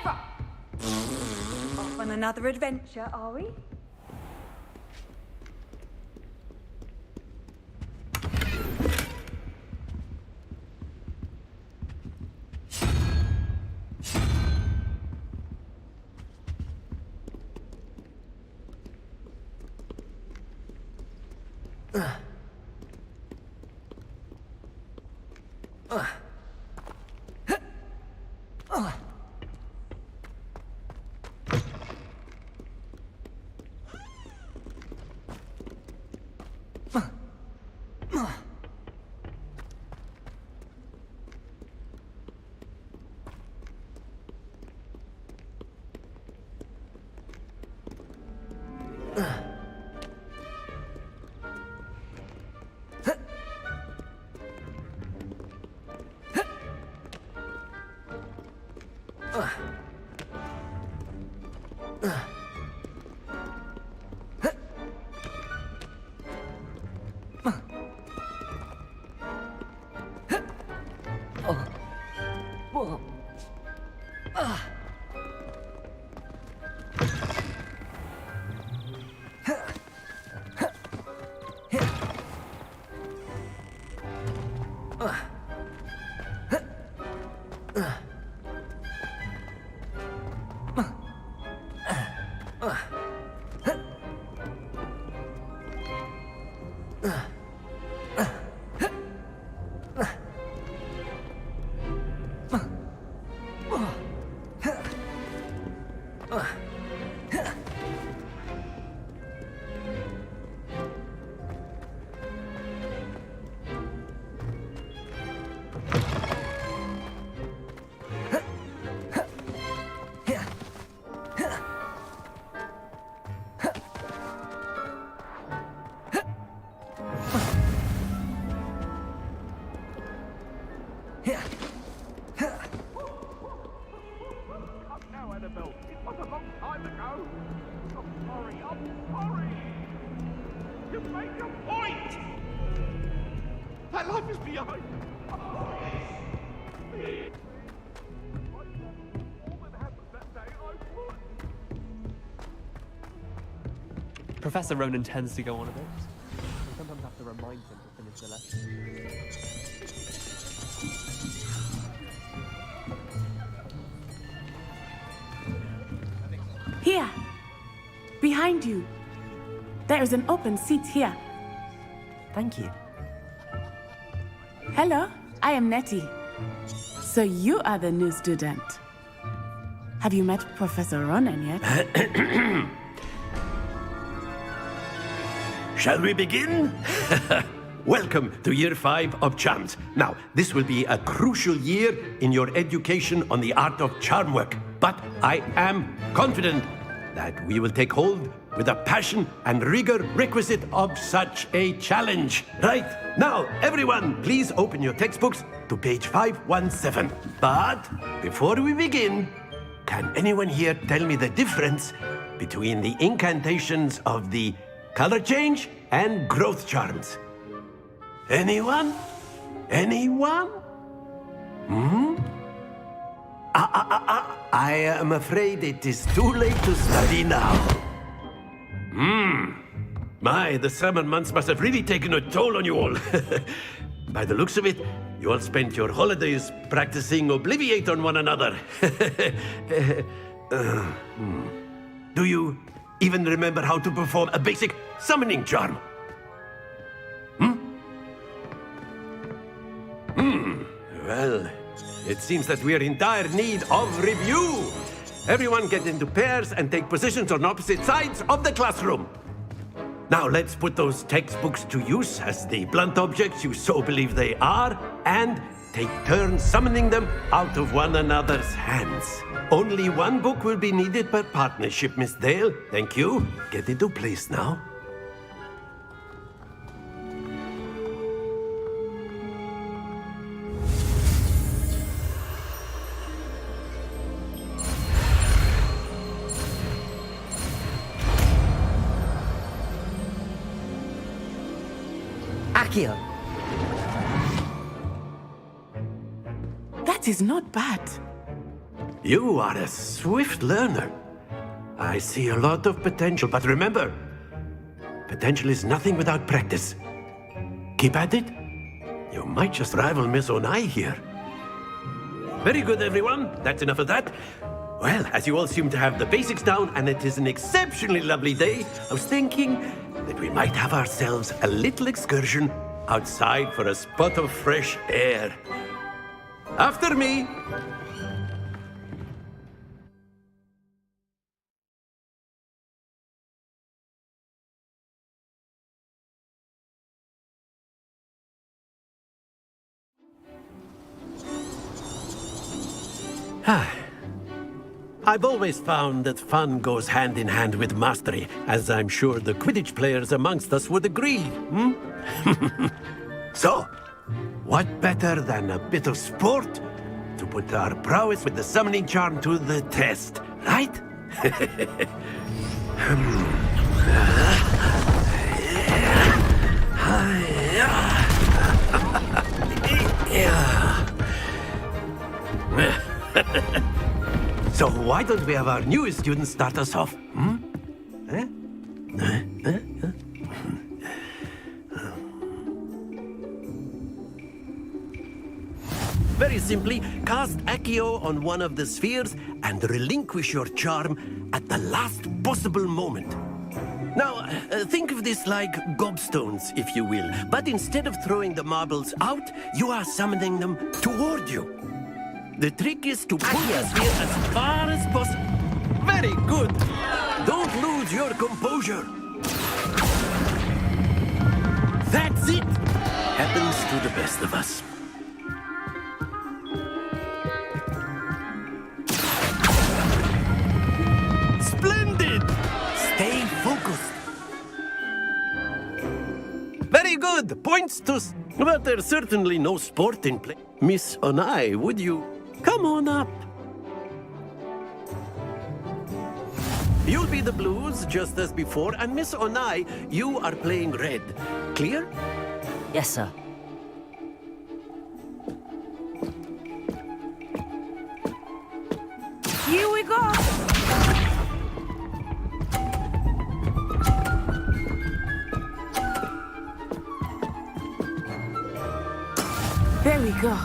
ever. Off on another adventure, are we? Professor Ronan tends to go on a bit. I sometimes have to remind him to finish the lesson. Here! Behind you! There is an open seat here. Thank you. Hello, I am Nettie. So you are the new student. Have you met Professor Ronan yet? Shall we begin? Welcome to Year 5 of Charms. Now, this will be a crucial year in your education on the art of charm work. But I am confident that we will take hold with the passion and rigor requisite of such a challenge. Right, now, everyone, please open your textbooks to page 517. But before we begin, can anyone here tell me the difference between the incantations of the color change and growth charms? Anyone? Anyone? I am afraid it is too late to study now. My, the summer months must have really taken a toll on you all. By the looks of it, you all spent your holidays practicing Obliviate on one another. Do you even remember how to perform a basic summoning charm? Well, it seems that we are in dire need of review. Everyone get into pairs and take positions on opposite sides of the classroom. Now let's put those textbooks to use as the blunt objects you so believe they are, and take turns summoning them out of one another's hands. Only one book will be needed per partnership, Miss Dale. Thank you. Get into place now. Accio! That is not bad. You are a swift learner. I see a lot of potential, but remember, potential is nothing without practice. Keep at it. You might just rival Miss Onai here. Very good, everyone. That's enough of that. Well, as you all seem to have the basics down, and it is an exceptionally lovely day, I was thinking that we might have ourselves a little excursion outside for a spot of fresh air. After me. I've always found that fun goes hand in hand with mastery, as I'm sure the Quidditch players amongst us would agree, So, what better than a bit of sport to put our prowess with the summoning charm to the test, right? So why don't we have our newest student start us off? Very simply, cast Accio on one of the spheres and relinquish your charm at the last possible moment. Now, think of this like gobstones, if you will. But instead of throwing the marbles out, you are summoning them toward you. The trick is to pull the sphere as far as possible. Very good. Don't lose your composure. That's it. Happens to the best of us. Splendid! Stay focused. Very good. Points to... But there's certainly no sport in play. Miss Onai, would you come on up? You'll be the blues, just as before, and Miss Onai, you are playing red. Clear? Yes, sir. Here we go. There we go.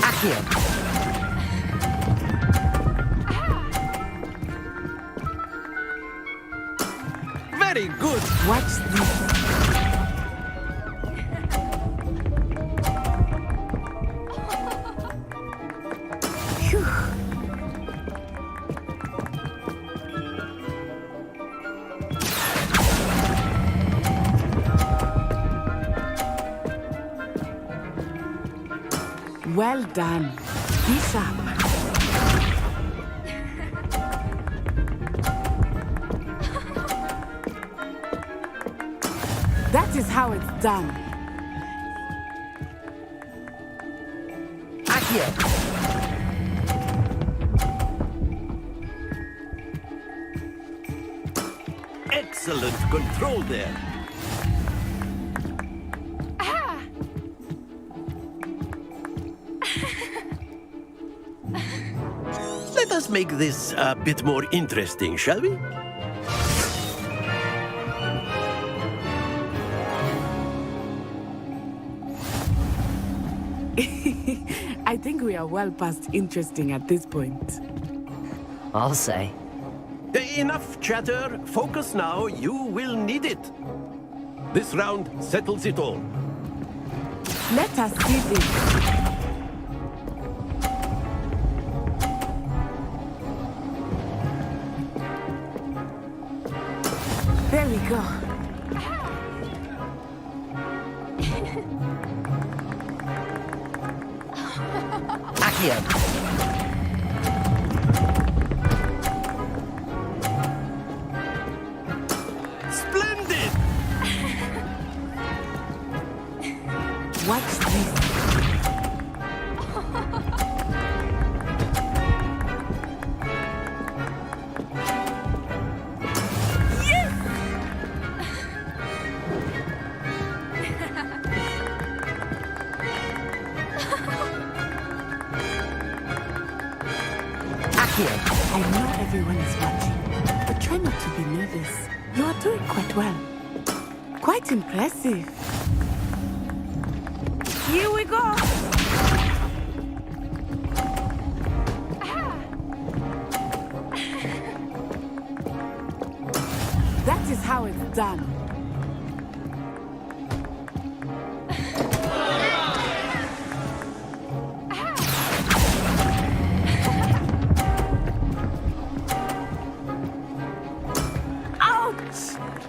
Accio. Very good. Watch this. Phew. Well done. Be sharp. That is how it's done. Accio. Excellent control there. Let us make this a bit more interesting, shall we? I think we are well past interesting at this point. I'll say. Enough chatter. Focus now. You will need it. This round settles it all. Let us see this. There we go. Accio. Splendid! Watch this. I know everyone is watching, but try not to be nervous. You are doing quite well. Quite impressive. Here we go. That is how it's done.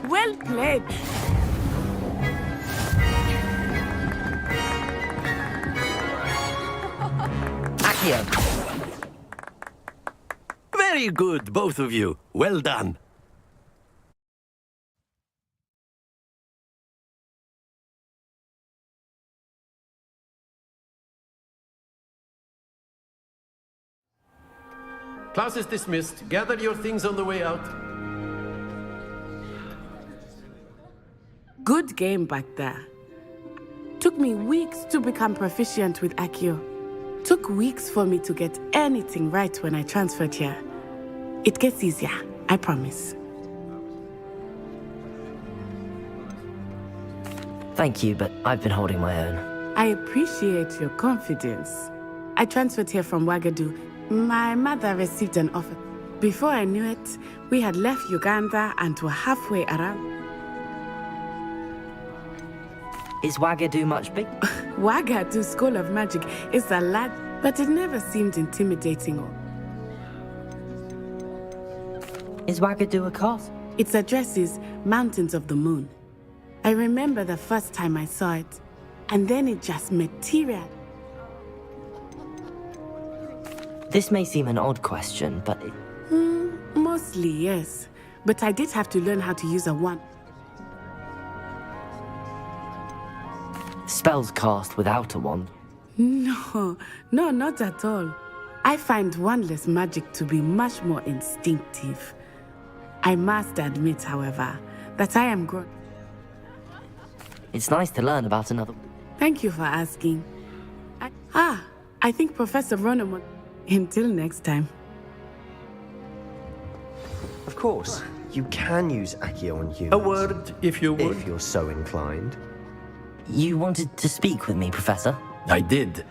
Well played. Accio. Very good, both of you. Well done. Class is dismissed. Gather your things on the way out. Good game back there. Took me weeks to become proficient with Accio. Took weeks for me to get anything right when I transferred here. It gets easier, I promise. Thank you, but I've been holding my own. I appreciate your confidence. I transferred here from Wagadu. My mother received an offer. Before I knew it, we had left Uganda and were halfway around. Is Wagadu much big? Wagadu School of Magic is a lot, but it never seemed intimidating. Is Wagadu a castle? Its address is Mountains of the Moon. I remember the first time I saw it, and then it just materialized. This may seem an odd question, but... Mostly, yes. But I did have to learn how to use a wand. Spells cast without a wand? No, not at all. I find wandless magic to be much more instinctive. I must admit, however, that I am grown. It's nice to learn about another... Thank you for asking. I think Professor Ronan... Until next time. Of course, you can use Accio on humans. A word, if you would. If you're so inclined. You wanted to speak with me, Professor? I did.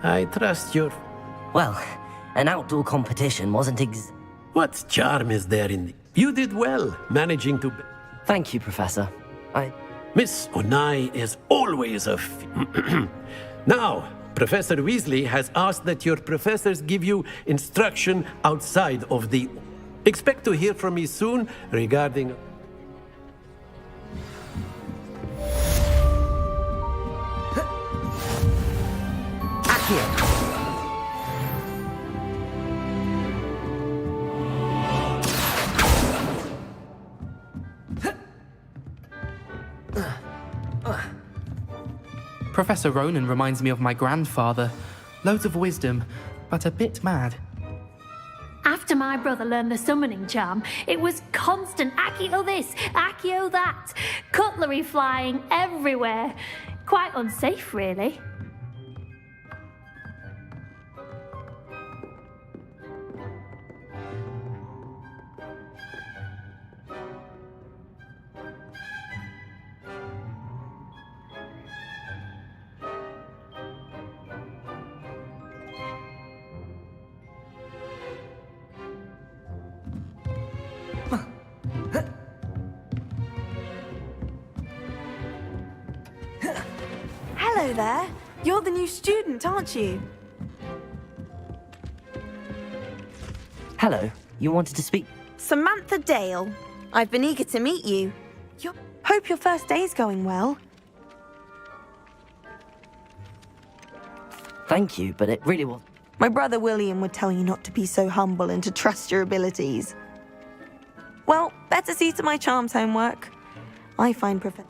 I trust your... Well, an outdoor competition wasn't What charm is there in... You did well, managing to... Thank you, Professor. Miss Onai is always a... Now, Professor Weasley has asked that your professors give you instruction outside of the... Expect to hear from me soon regarding... Professor Ronan reminds me of my grandfather. Loads of wisdom, but a bit mad. After my brother learned the summoning charm, it was constant Accio this, Accio that. Cutlery flying everywhere. Quite unsafe, really. Hello there. You're the new student, aren't you? Hello. You wanted to speak? Samantha Dale. I've been eager to meet you. Hope your first day's going well. Thank you, but it really was... My brother William would tell you not to be so humble and to trust your abilities. Well, better see to my charms homework. I find Professor...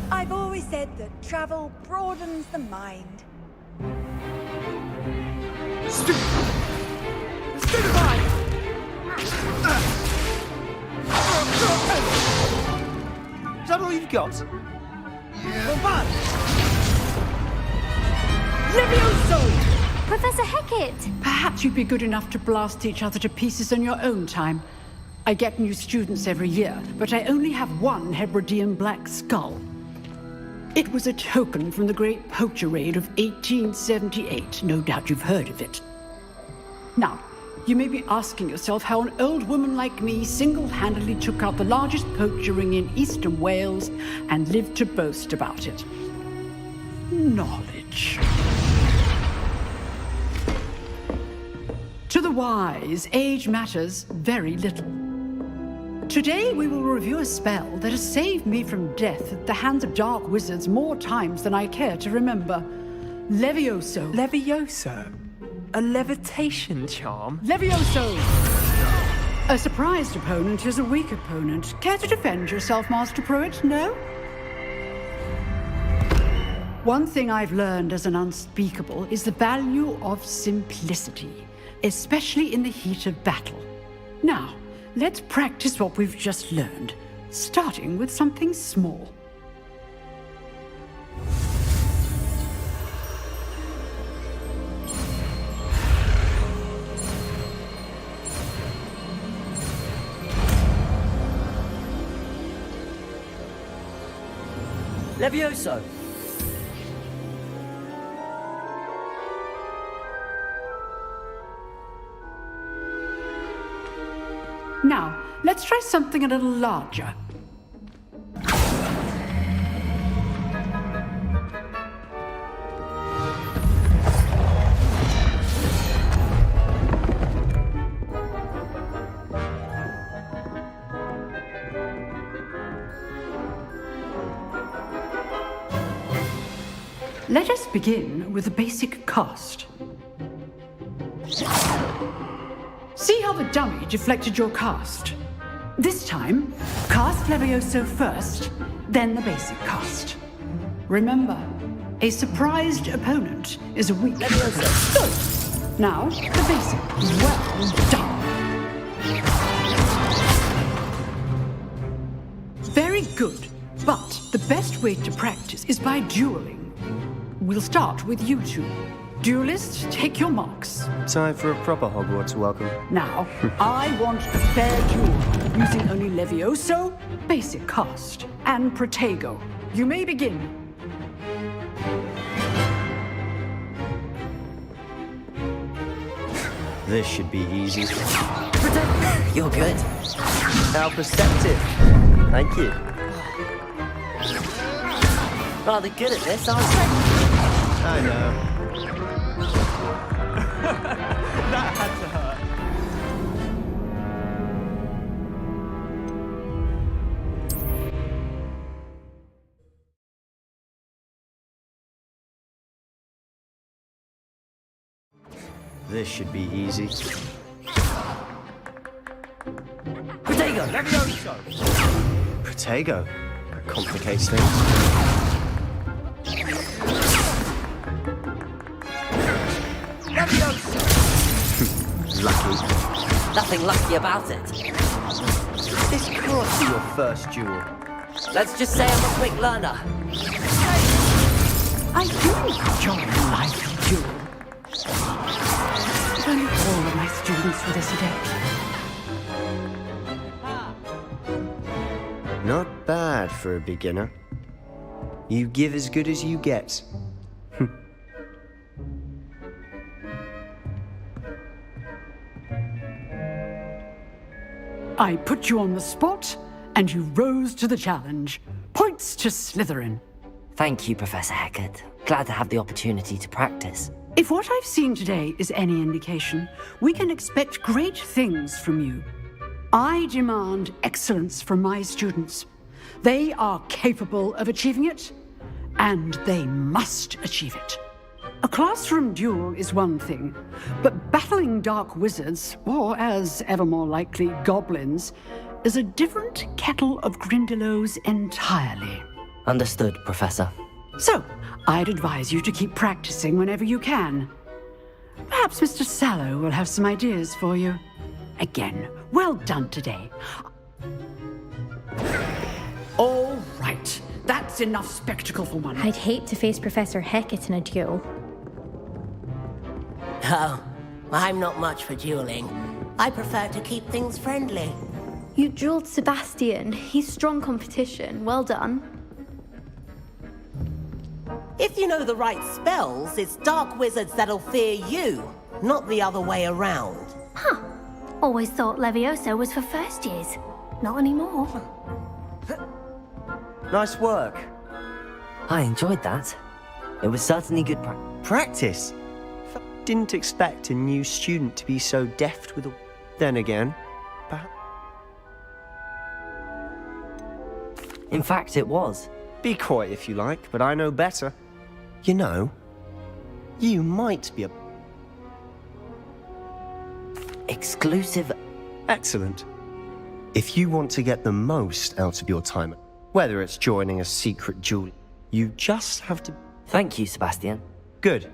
I've always said that travel broadens the mind. Is that all you've got? Levioso! Professor Hecat! Perhaps you'd be good enough to blast each other to pieces in your own time. I get new students every year, but I only have one Hebridean black skull. It was a token from the Great Poacher Raid of 1878. No doubt you've heard of it. Now, you may be asking yourself how an old woman like me single-handedly took out the largest poacher ring in eastern Wales and lived to boast about it. Knowledge. To the wise, age matters very little. Today we will review a spell that has saved me from death at the hands of dark wizards more times than I care to remember. Levioso. Levioso? A levitation charm? Levioso! A surprised opponent is a weak opponent. Care to defend yourself, Master Pruitt? No? One thing I've learned as an unspeakable is the value of simplicity, especially in the heat of battle. Now, let's practice what we've just learned, starting with something small. Levioso! Now, let's try something a little larger. Let us begin with a basic cast. See how the dummy deflected your cast? This time, cast Levioso first, then the basic cast. Remember, a surprised opponent is a weak Levioso. Good. Now, the basic. Well done. Very good. But the best way to practice is by dueling. We'll start with you two. Duelists, take your marks. Time for a proper Hogwarts welcome. Now, I want a fair duel, using only Levioso, basic cast, and Protego. You may begin. This should be easy. You're good. How perceptive. Thank you. Rather good at this, aren't you? I know. That had to hurt. This should be easy. Protego! Levioso! Protego. That complicates things. Lucky. Nothing lucky about it. This can't be your first duel. Let's just say I'm a quick learner. I do enjoy a lively duel. If only all of my students were this adept. Not bad for a beginner. You give as good as you get. I put you on the spot, and you rose to the challenge. Points to Slytherin. Thank you, Professor Hecat. Glad to have the opportunity to practice. If what I've seen today is any indication, we can expect great things from you. I demand excellence from my students. They are capable of achieving it, and they must achieve it. A classroom duel is one thing, but battling dark wizards, or as ever more likely, goblins, is a different kettle of Grindylows entirely. Understood, Professor. So, I'd advise you to keep practicing whenever you can. Perhaps Mr. Sallow will have some ideas for you. Again, well done today. All right, that's enough spectacle for one. I'd hate to face Professor Hecat in a duel. Oh, I'm not much for dueling. I prefer to keep things friendly. You dueled Sebastian. He's strong competition. Well done. If you know the right spells, it's dark wizards that'll fear you, not the other way around. Huh. Always thought Levioso was for first years. Not anymore. Nice work. I enjoyed that. It was certainly good practice. Didn't expect a new student to be so deft with a... Then again, perhaps... In fact, it was. Be coy if you like, but I know better. You know, you might be a... Exclusive... Excellent. If you want to get the most out of your time, whether it's joining a secret duel, you just have to... Thank you, Sebastian. Good.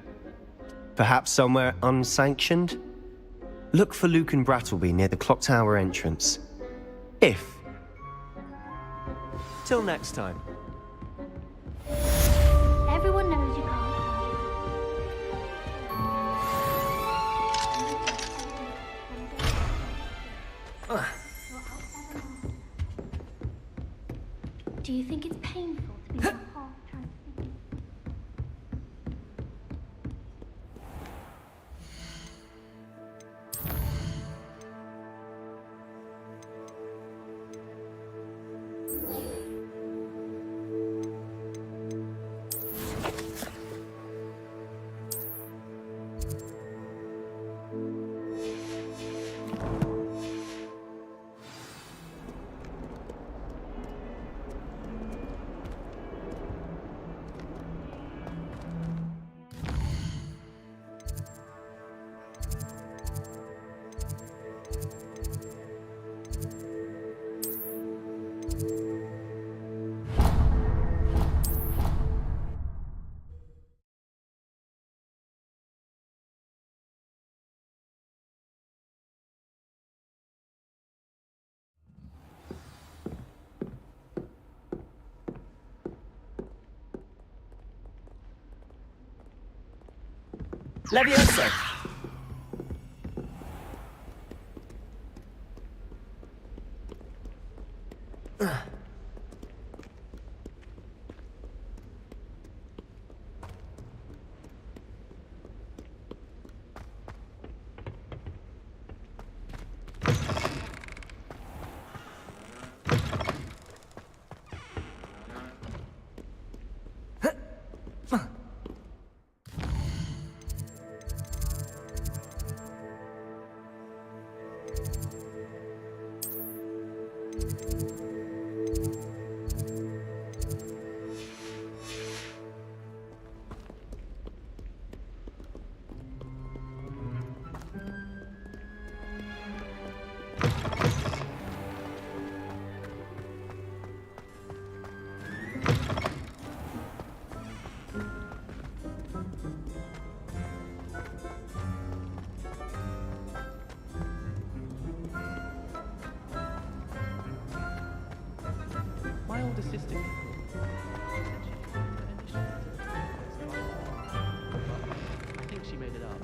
Perhaps somewhere unsanctioned? Look for Luke and Brattleby near the clock tower entrance. If... Till next time. Everyone knows you can't. Do you think it's painful to be so half transfigured? Levioso! My older sister. I think she made it up.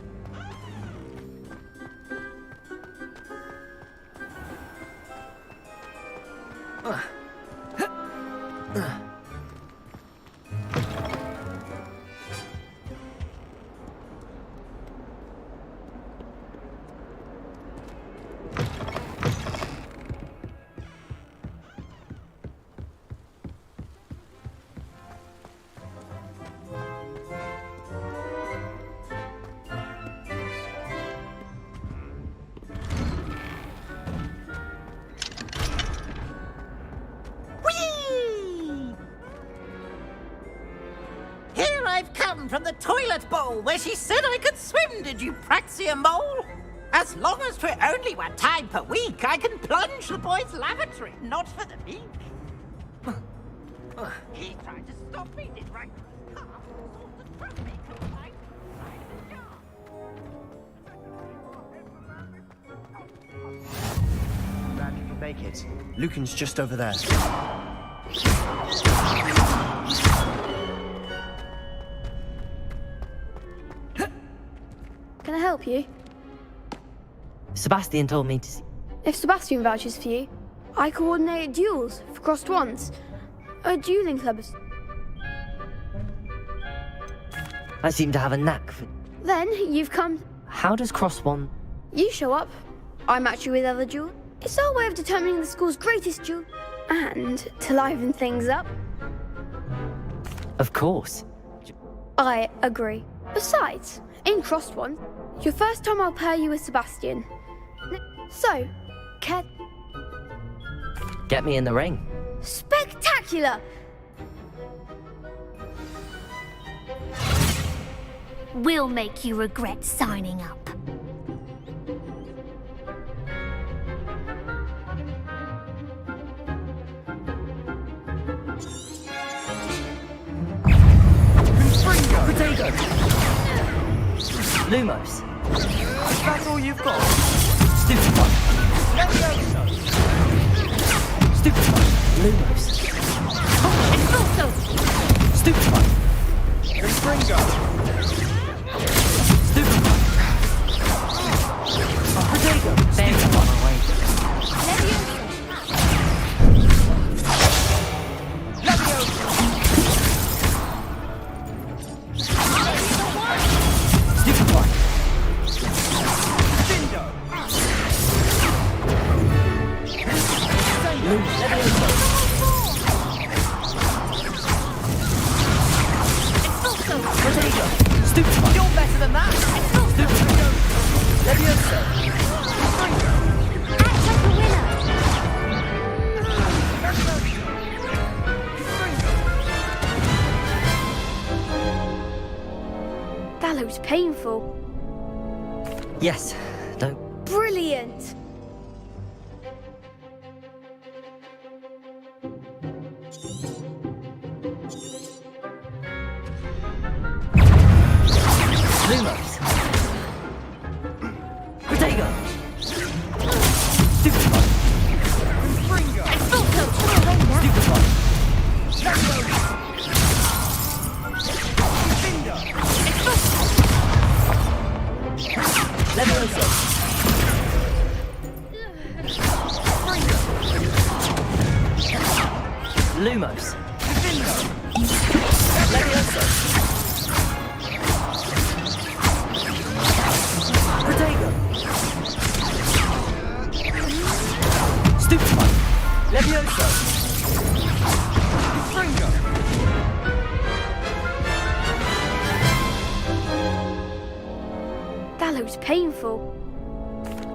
I've come from the toilet bowl where she said I could swim, did you praxia mole? As long as for only 1 time per week, I can plunge the boy's lavatory, not for the week. He tried to stop me, did right? Glad you could make it. Lucan's just over there. Can I help you? Sebastian told me to see... If Sebastian vouches for you, I coordinate duels for crossed wands. A dueling club is... I seem to have a knack for... Then you've come... How does cross one... You show up, I match you with other duel. It's our way of determining the school's greatest duel. And to liven things up. Of course. I agree. Besides, in crossed one, your first time I'll pair you with Sebastian. So, Get me in the ring. Spectacular! We'll make you regret signing up. Potato! Lumos. That's all you've got? Stupid one. Stupid one. Lumos. Stupid one. Confringo. Stupid one. Potato. Bang one away. Stupid one. Stupid one. You're better than that. Stupid one. Levioso. That looks painful. Yes, don't... Brilliant! Lumos. Potato. Stupid one. Confringo. Stupid one. Levioso. Lumos. Levioso. Potato. Stupid one. Levioso. Confringo. That looks painful.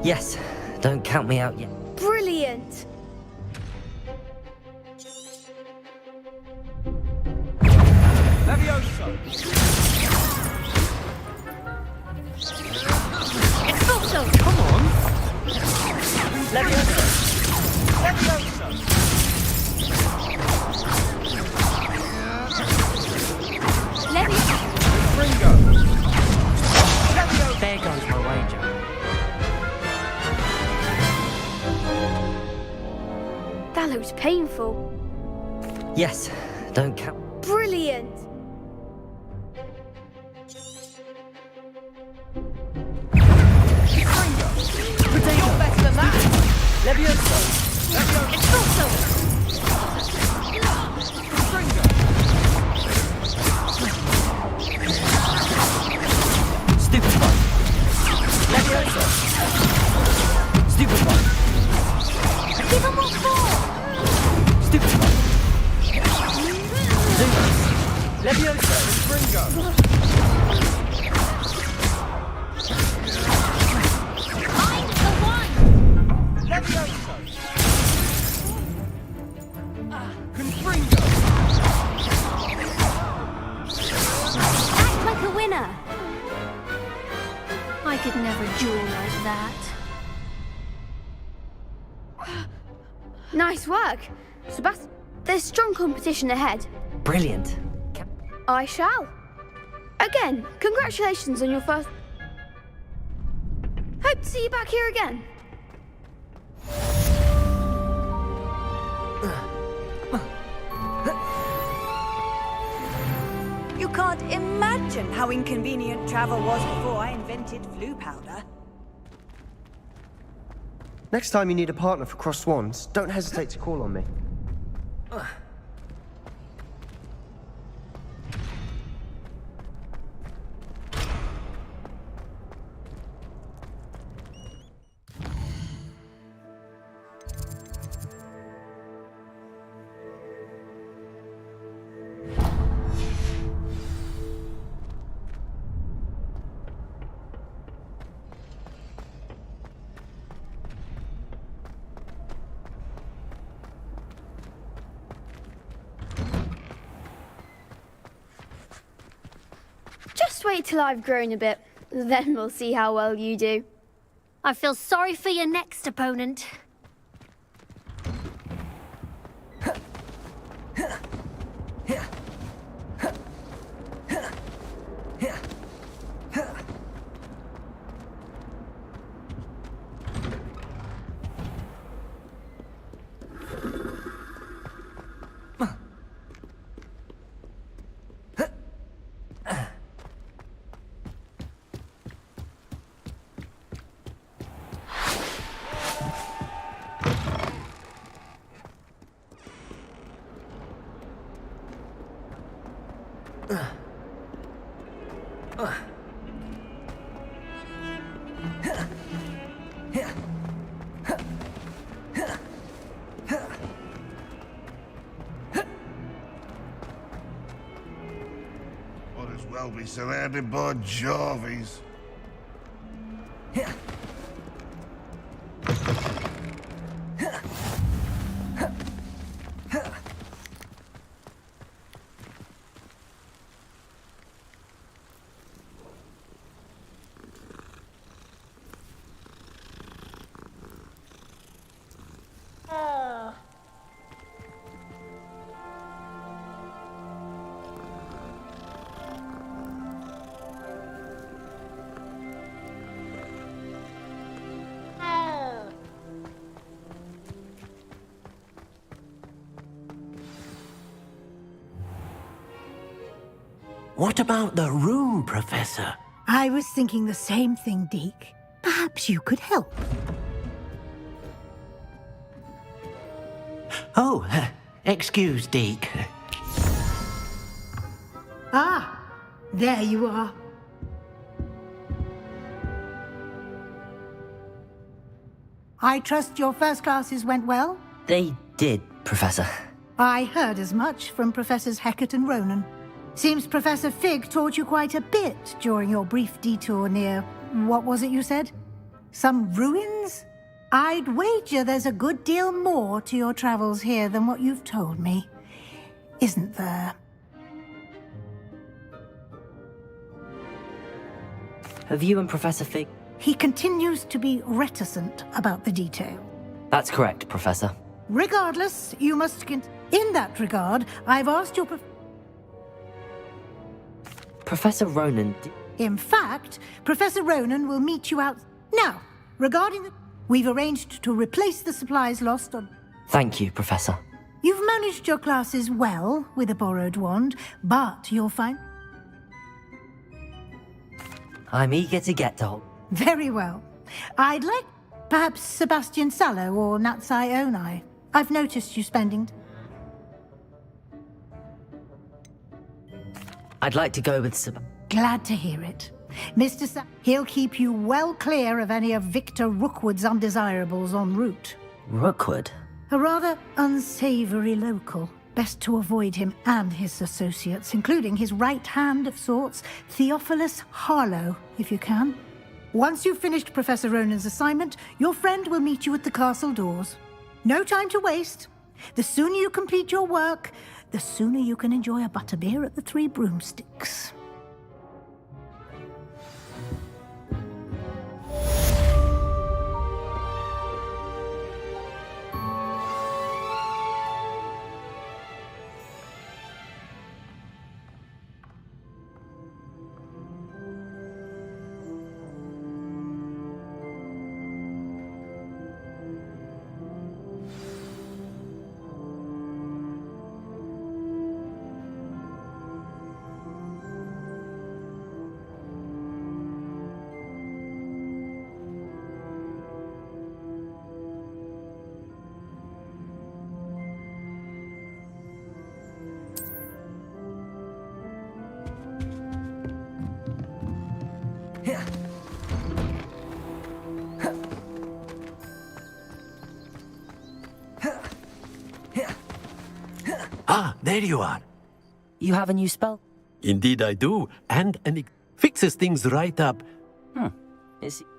Yes, don't count me out yet. Brilliant! Levioso. Expulso! Come on! Levioso! Levioso. Confringo. Levioso. There goes my wager. That looks painful. Yes, don't count. Brilliant! You're better than that. Levioso! Expulso. Stupid one. Levioso! Stupid one. Give him what for! Stupid one. Lumos. Levioso! Confringo. I'm the one! Levioso. Confringo. could never duel like that. Nice work. Sebastian, there's strong competition ahead. Brilliant. I shall. Again, congratulations on your first... Hope to see you back here again. You can't imagine how inconvenient travel was before I invented flu powder. Next time you need a partner for Crossed Swans, don't hesitate to call on me. Just wait till I've grown a bit. Then we'll see how well you do. I feel sorry for your next opponent. Might as well be surrounded by Jarvies. What about the room, Professor? I was thinking the same thing, Deke. Perhaps you could help. Oh, excuse, Deke. Ah, there you are. I trust your first classes went well? They did, Professor. I heard as much from Professors Hecat and Ronan. Seems Professor Fig taught you quite a bit during your brief detour near... what was it you said? Some ruins? I'd wager there's a good deal more to your travels here than what you've told me. Isn't there? Have you and Professor Fig... He continues to be reticent about the detail. That's correct, Professor. Regardless, you must... In that regard, I've asked your... Professor Ronan... In fact, Professor Ronan will meet you out... Now, regarding the... We've arranged to replace the supplies lost on... Thank you, Professor. You've managed your classes well with a borrowed wand, but you'll find... I'm eager to get to... Very well. I'd like perhaps Sebastian Sallow or Natsai Onai. I've noticed you spending... I'd like to go with Glad to hear it. Mr. He'll keep you well clear of any of Victor Rookwood's undesirables en route. Rookwood? A rather unsavory local. Best to avoid him and his associates, including his right hand of sorts, Theophilus Harlow, if you can. Once you've finished Professor Ronan's assignment, your friend will meet you at the castle doors. No time to waste. The sooner you complete your work, the sooner you can enjoy a butterbeer at the Three Broomsticks. Ah, there you are. You have a new spell? Indeed I do, and it fixes things right up.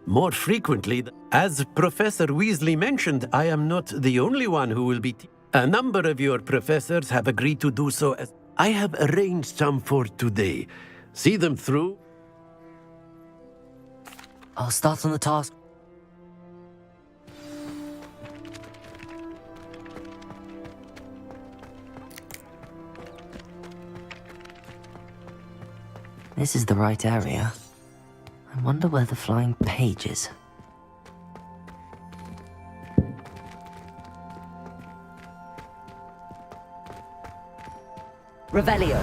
More frequently. As Professor Weasley mentioned, I am not the only one who will be a number of your professors have agreed to do so. As I have arranged some for today. See them through. I'll start on the task. This is the right area. I wonder where the flying page is. Revelio.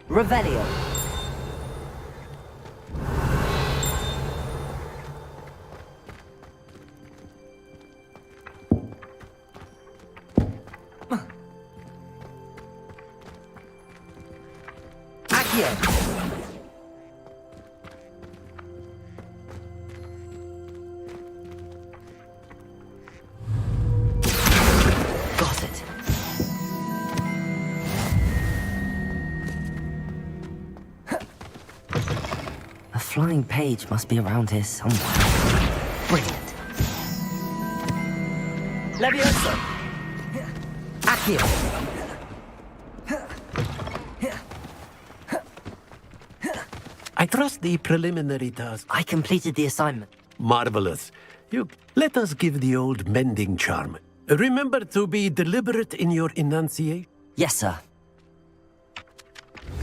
Revelio. Got it. A flying page must be around here somewhere. Brilliant. Levioso. Accio. I trust the preliminary task. I completed the assignment. Marvelous. Let us give the old mending charm. Remember to be deliberate in your enunciation. Yes, sir.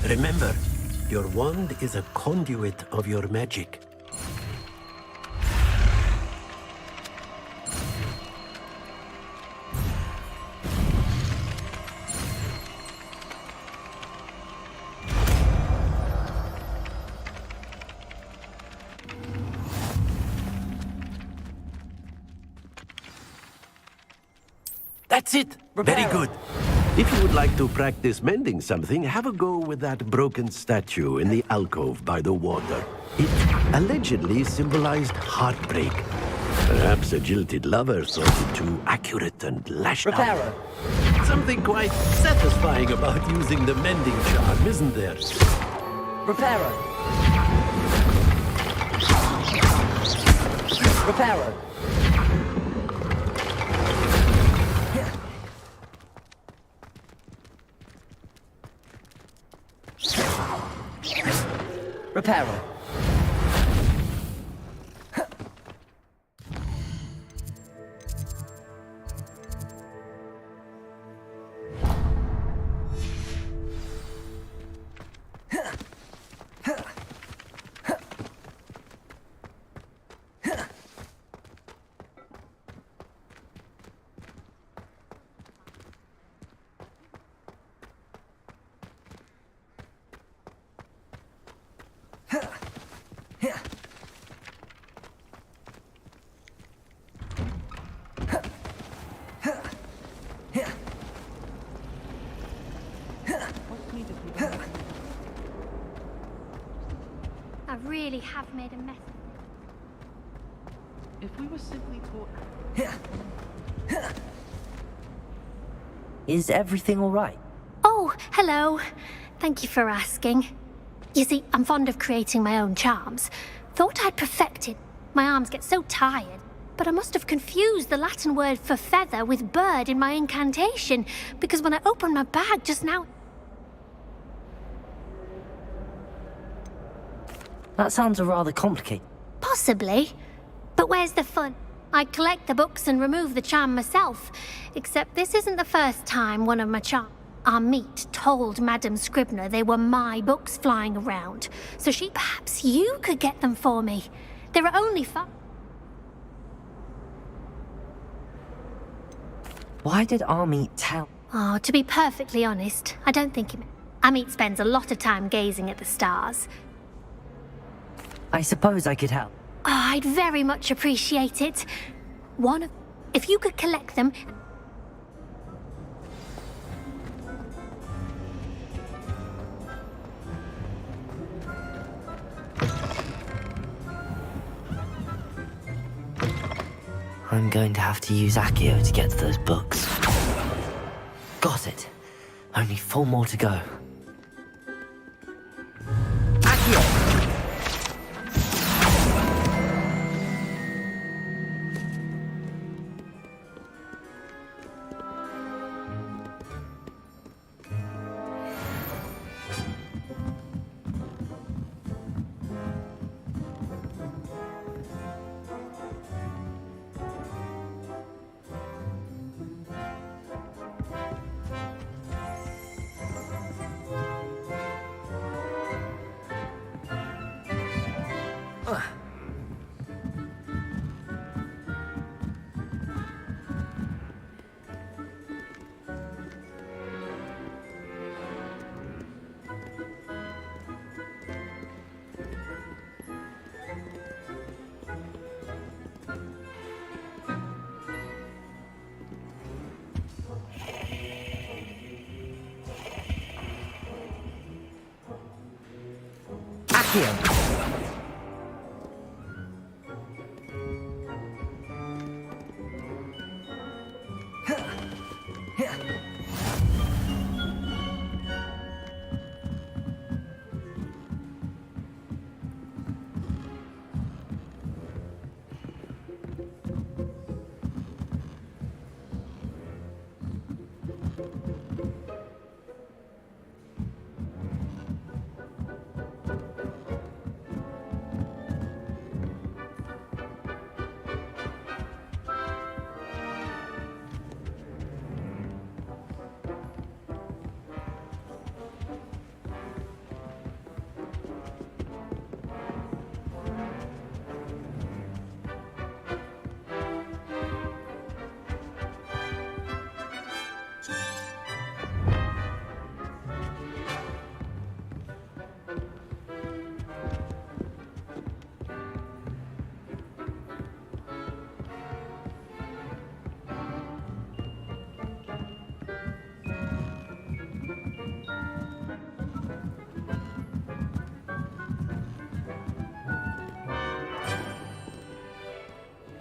Remember, your wand is a conduit of your magic. That's it! Very good. If you would like to practice mending something, have a go with that broken statue in the alcove by the water. It allegedly symbolized heartbreak. Perhaps a jilted lover thought it too accurate and lashed out. Something quite satisfying about using the mending charm, isn't there? Reparo. Reparo. Reparo. I really have made a mess. If we were simply taught... Is everything all right? Oh, hello. Thank you for asking. You see, I'm fond of creating my own charms. Thought I'd perfected. My arms get so tired. But I must have confused the Latin word for feather with bird in my incantation, because when I opened my bag just now... That sounds rather complicated. Possibly. But where's the fun? I collect the books and remove the charm myself. Except this isn't the first time one of my Amit told Madame Scribner they were my books flying around. So perhaps you could get them for me. There are only 5. Why did Amit tell? Oh, to be perfectly honest, I don't think Amit spends a lot of time gazing at the stars. I suppose I could help. Oh, I'd very much appreciate it. If you could collect them... I'm going to have to use Accio to get to those books. Got it. Only 4 more to go. Accio!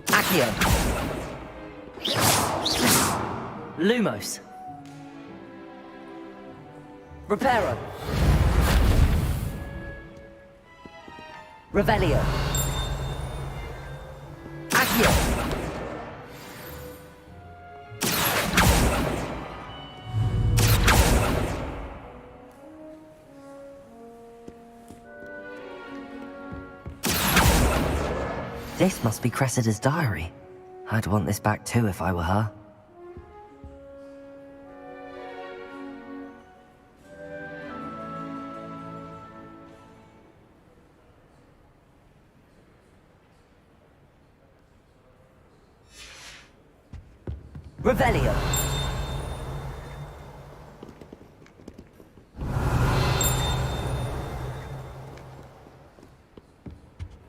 Accio. Lumos. Reparo. Revelio. Accio. This must be Cressida's diary. I'd want this back too if I were her. Revelio.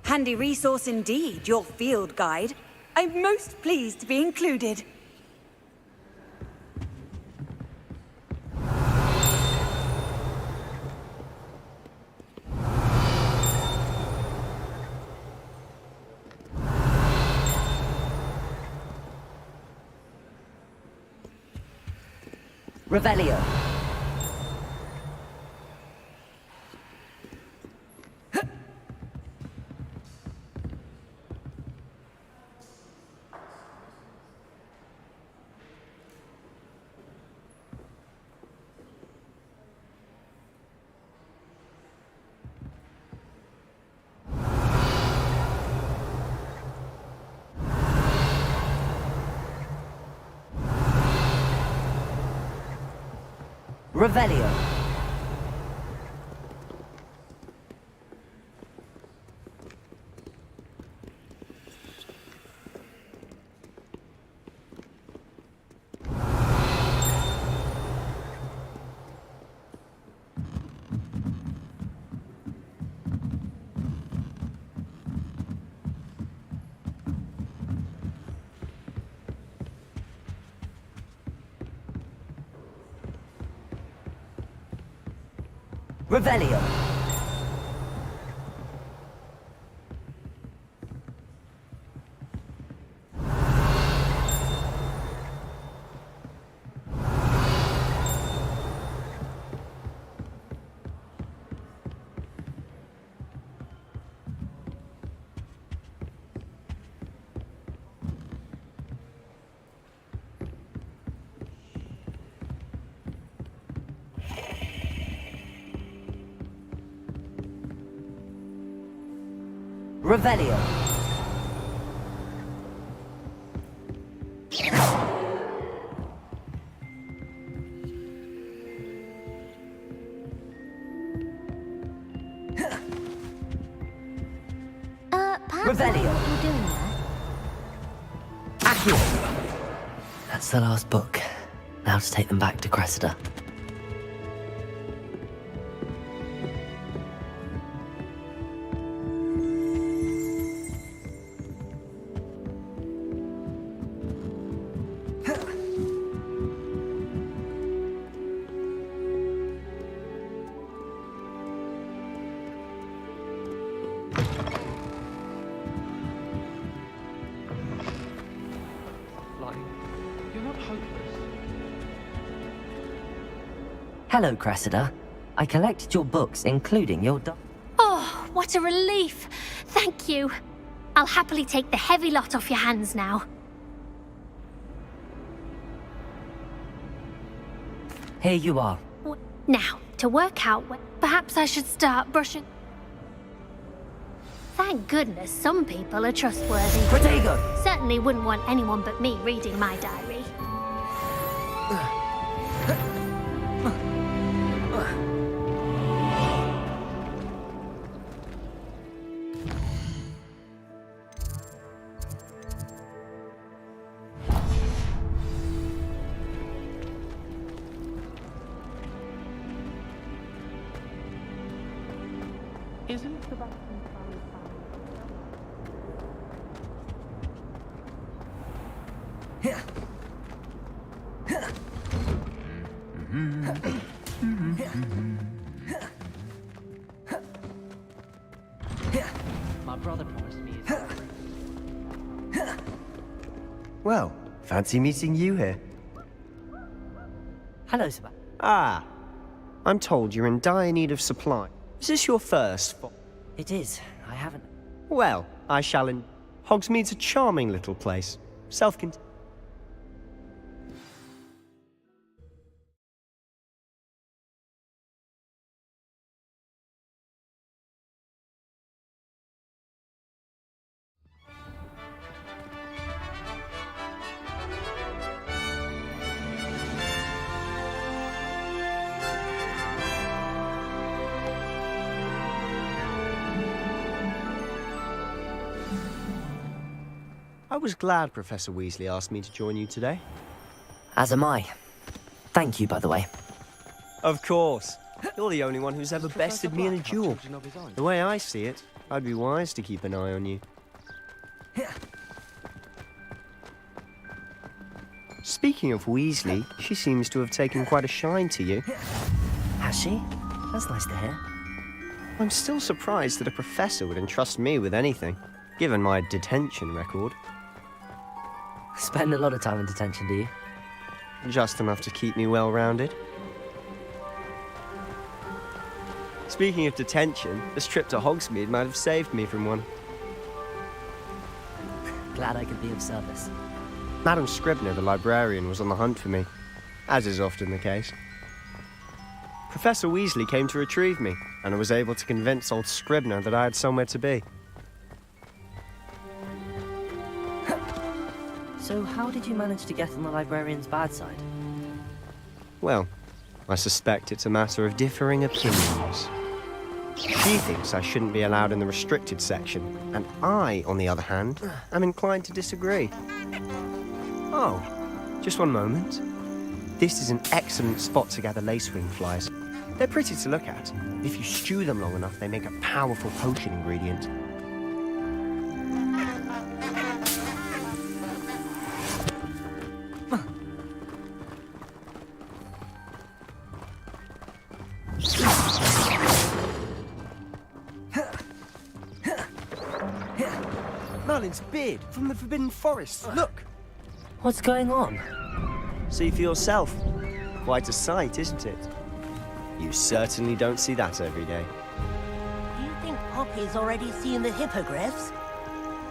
Handy resource indeed, your field guide. I'm most pleased to be included. Revelio. Revelio. Revelio. Revelio. Perhaps I know Revelio. what you're doing there. Accio. That's the last book. Now to take them back to Cressida. You're not hopeless. Hello, Cressida. I collected your books, including your Oh, what a relief. Thank you. I'll happily take the heavy lot off your hands now. Here you are. Now, to work out when perhaps I should start brushing. Thank goodness some people are trustworthy. Protego! Certainly wouldn't want anyone but me reading my diary. Isn't the bathroom My brother promised me his Well, fancy meeting you here. Hello, Sebastian. Ah, I'm told you're in dire need of supply. Is this your first? It is. I haven't. Well, I shall in. Hogsmeade's a charming little place. Self-contained. I was glad Professor Weasley asked me to join you today. As am I. Thank you, by the way. Of course. You're the only one who's ever bested me in a duel. The way I see it, I'd be wise to keep an eye on you. Speaking of Weasley, she seems to have taken quite a shine to you. Has she? That's nice to hear. I'm still surprised that a professor would entrust me with anything, given my detention record. Spend a lot of time in detention, do you? Just enough to keep me well-rounded. Speaking of detention, this trip to Hogsmeade might have saved me from one. Glad I could be of service. Madam Scribner, the librarian, was on the hunt for me, as is often the case. Professor Weasley came to retrieve me, and I was able to convince old Scribner that I had somewhere to be. So how did you manage to get on the librarian's bad side? Well, I suspect it's a matter of differing opinions. She thinks I shouldn't be allowed in the restricted section, and I, on the other hand, am inclined to disagree. Oh, just one moment. This is an excellent spot to gather lacewing flies. They're pretty to look at. If you stew them long enough, they make a powerful potion ingredient. Merlin's beard from the Forbidden Forest. Look! What's going on? See for yourself. Quite a sight, isn't it? You certainly don't see that every day. Do you think Poppy's already seen the hippogriffs?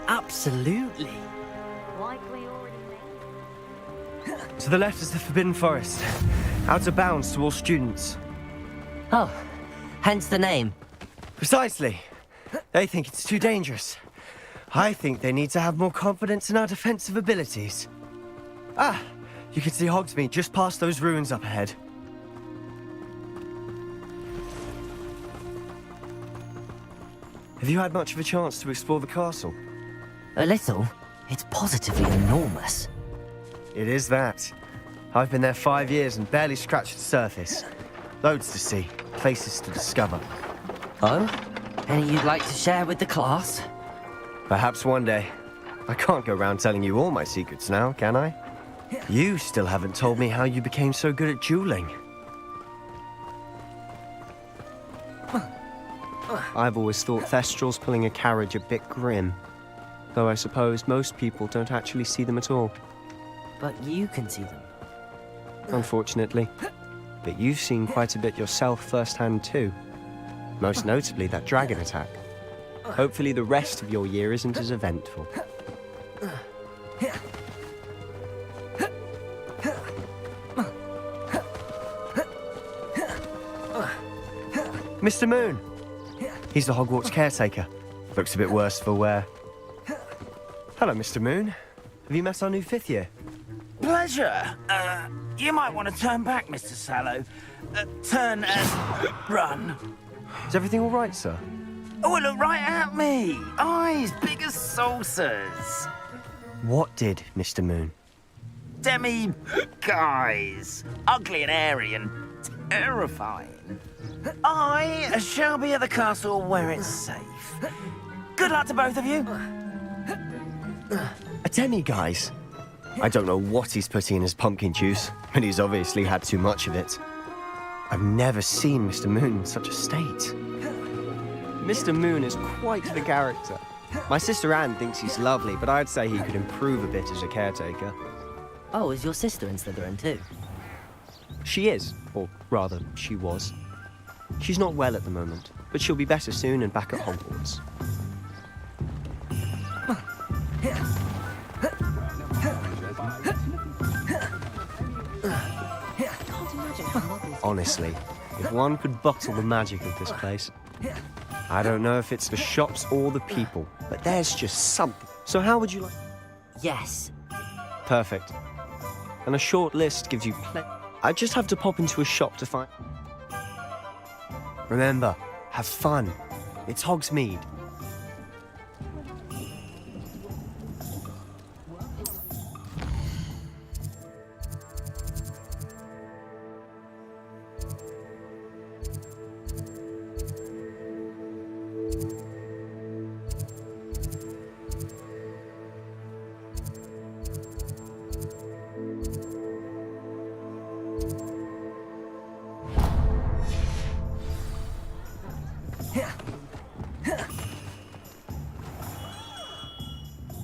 Absolutely. Likely already made. To the left is the Forbidden Forest. Out of bounds to all students. Oh, hence the name. Precisely. They think it's too dangerous. I think they need to have more confidence in our defensive abilities. Ah, you can see Hogsmeade just past those ruins up ahead. Have you had much of a chance to explore the castle? A little. It's positively enormous. It is that. I've been there 5 years and barely scratched the surface. Loads to see, places to discover. Oh? Any you'd like to share with the class? Perhaps one day. I can't go around telling you all my secrets now, can I? You still haven't told me how you became so good at dueling. I've always thought Thestrals pulling a carriage a bit grim. Though I suppose most people don't actually see them at all. But you can see them. Unfortunately. But you've seen quite a bit yourself firsthand too. Most notably that dragon attack. Hopefully the rest of your year isn't as eventful. Mr. Moon! He's the Hogwarts caretaker. Looks a bit worse for wear. Hello, Mr. Moon. Have you met our new 5th year? Pleasure. You might want to turn back, Mr. Sallow. Turn and run. Is everything all right, sir? Oh, look right at me. Eyes big as saucers. What did, Mr. Moon? Guys. Ugly and airy and terrifying. I shall be at the castle where it's safe. Good luck to both of you. A demi-guise? I don't know what he's putting in his pumpkin juice, but he's obviously had too much of it. I've never seen Mr. Moon in such a state. Mr. Moon is quite the character. My sister Anne thinks he's lovely, but I'd say he could improve a bit as a caretaker. Oh, is your sister in Slytherin too? She is, or rather, she was. She's not well at the moment, but she'll be better soon and back at Hogwarts. Honestly, if one could bottle the magic of this place. I don't know if it's the shops or the people, but there's just something. So how would you like... Yes. Perfect. And a short list gives you plenty. I just have to pop into a shop to find... Remember, have fun. It's Hogsmeade.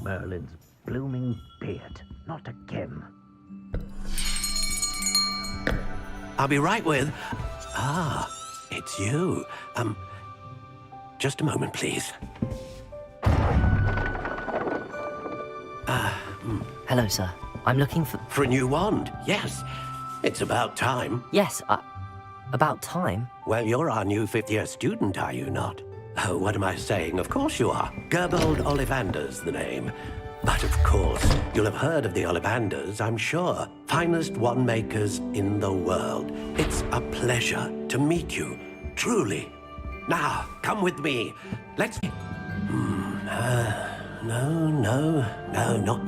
Merlin's blooming beard. Not again. I'll be right with... Ah, it's you. Just a moment, please. Hello, sir. I'm looking for... For a new wand, yes. It's about time. Yes, about time? Well, you're our new 5th-year student, are you not? Oh, what am I saying? Of course you are. Gerbold Ollivander's the name. But of course, you'll have heard of the Ollivanders, I'm sure. Finest wand makers in the world. It's a pleasure to meet you, truly. Now, come with me. Let's... No, not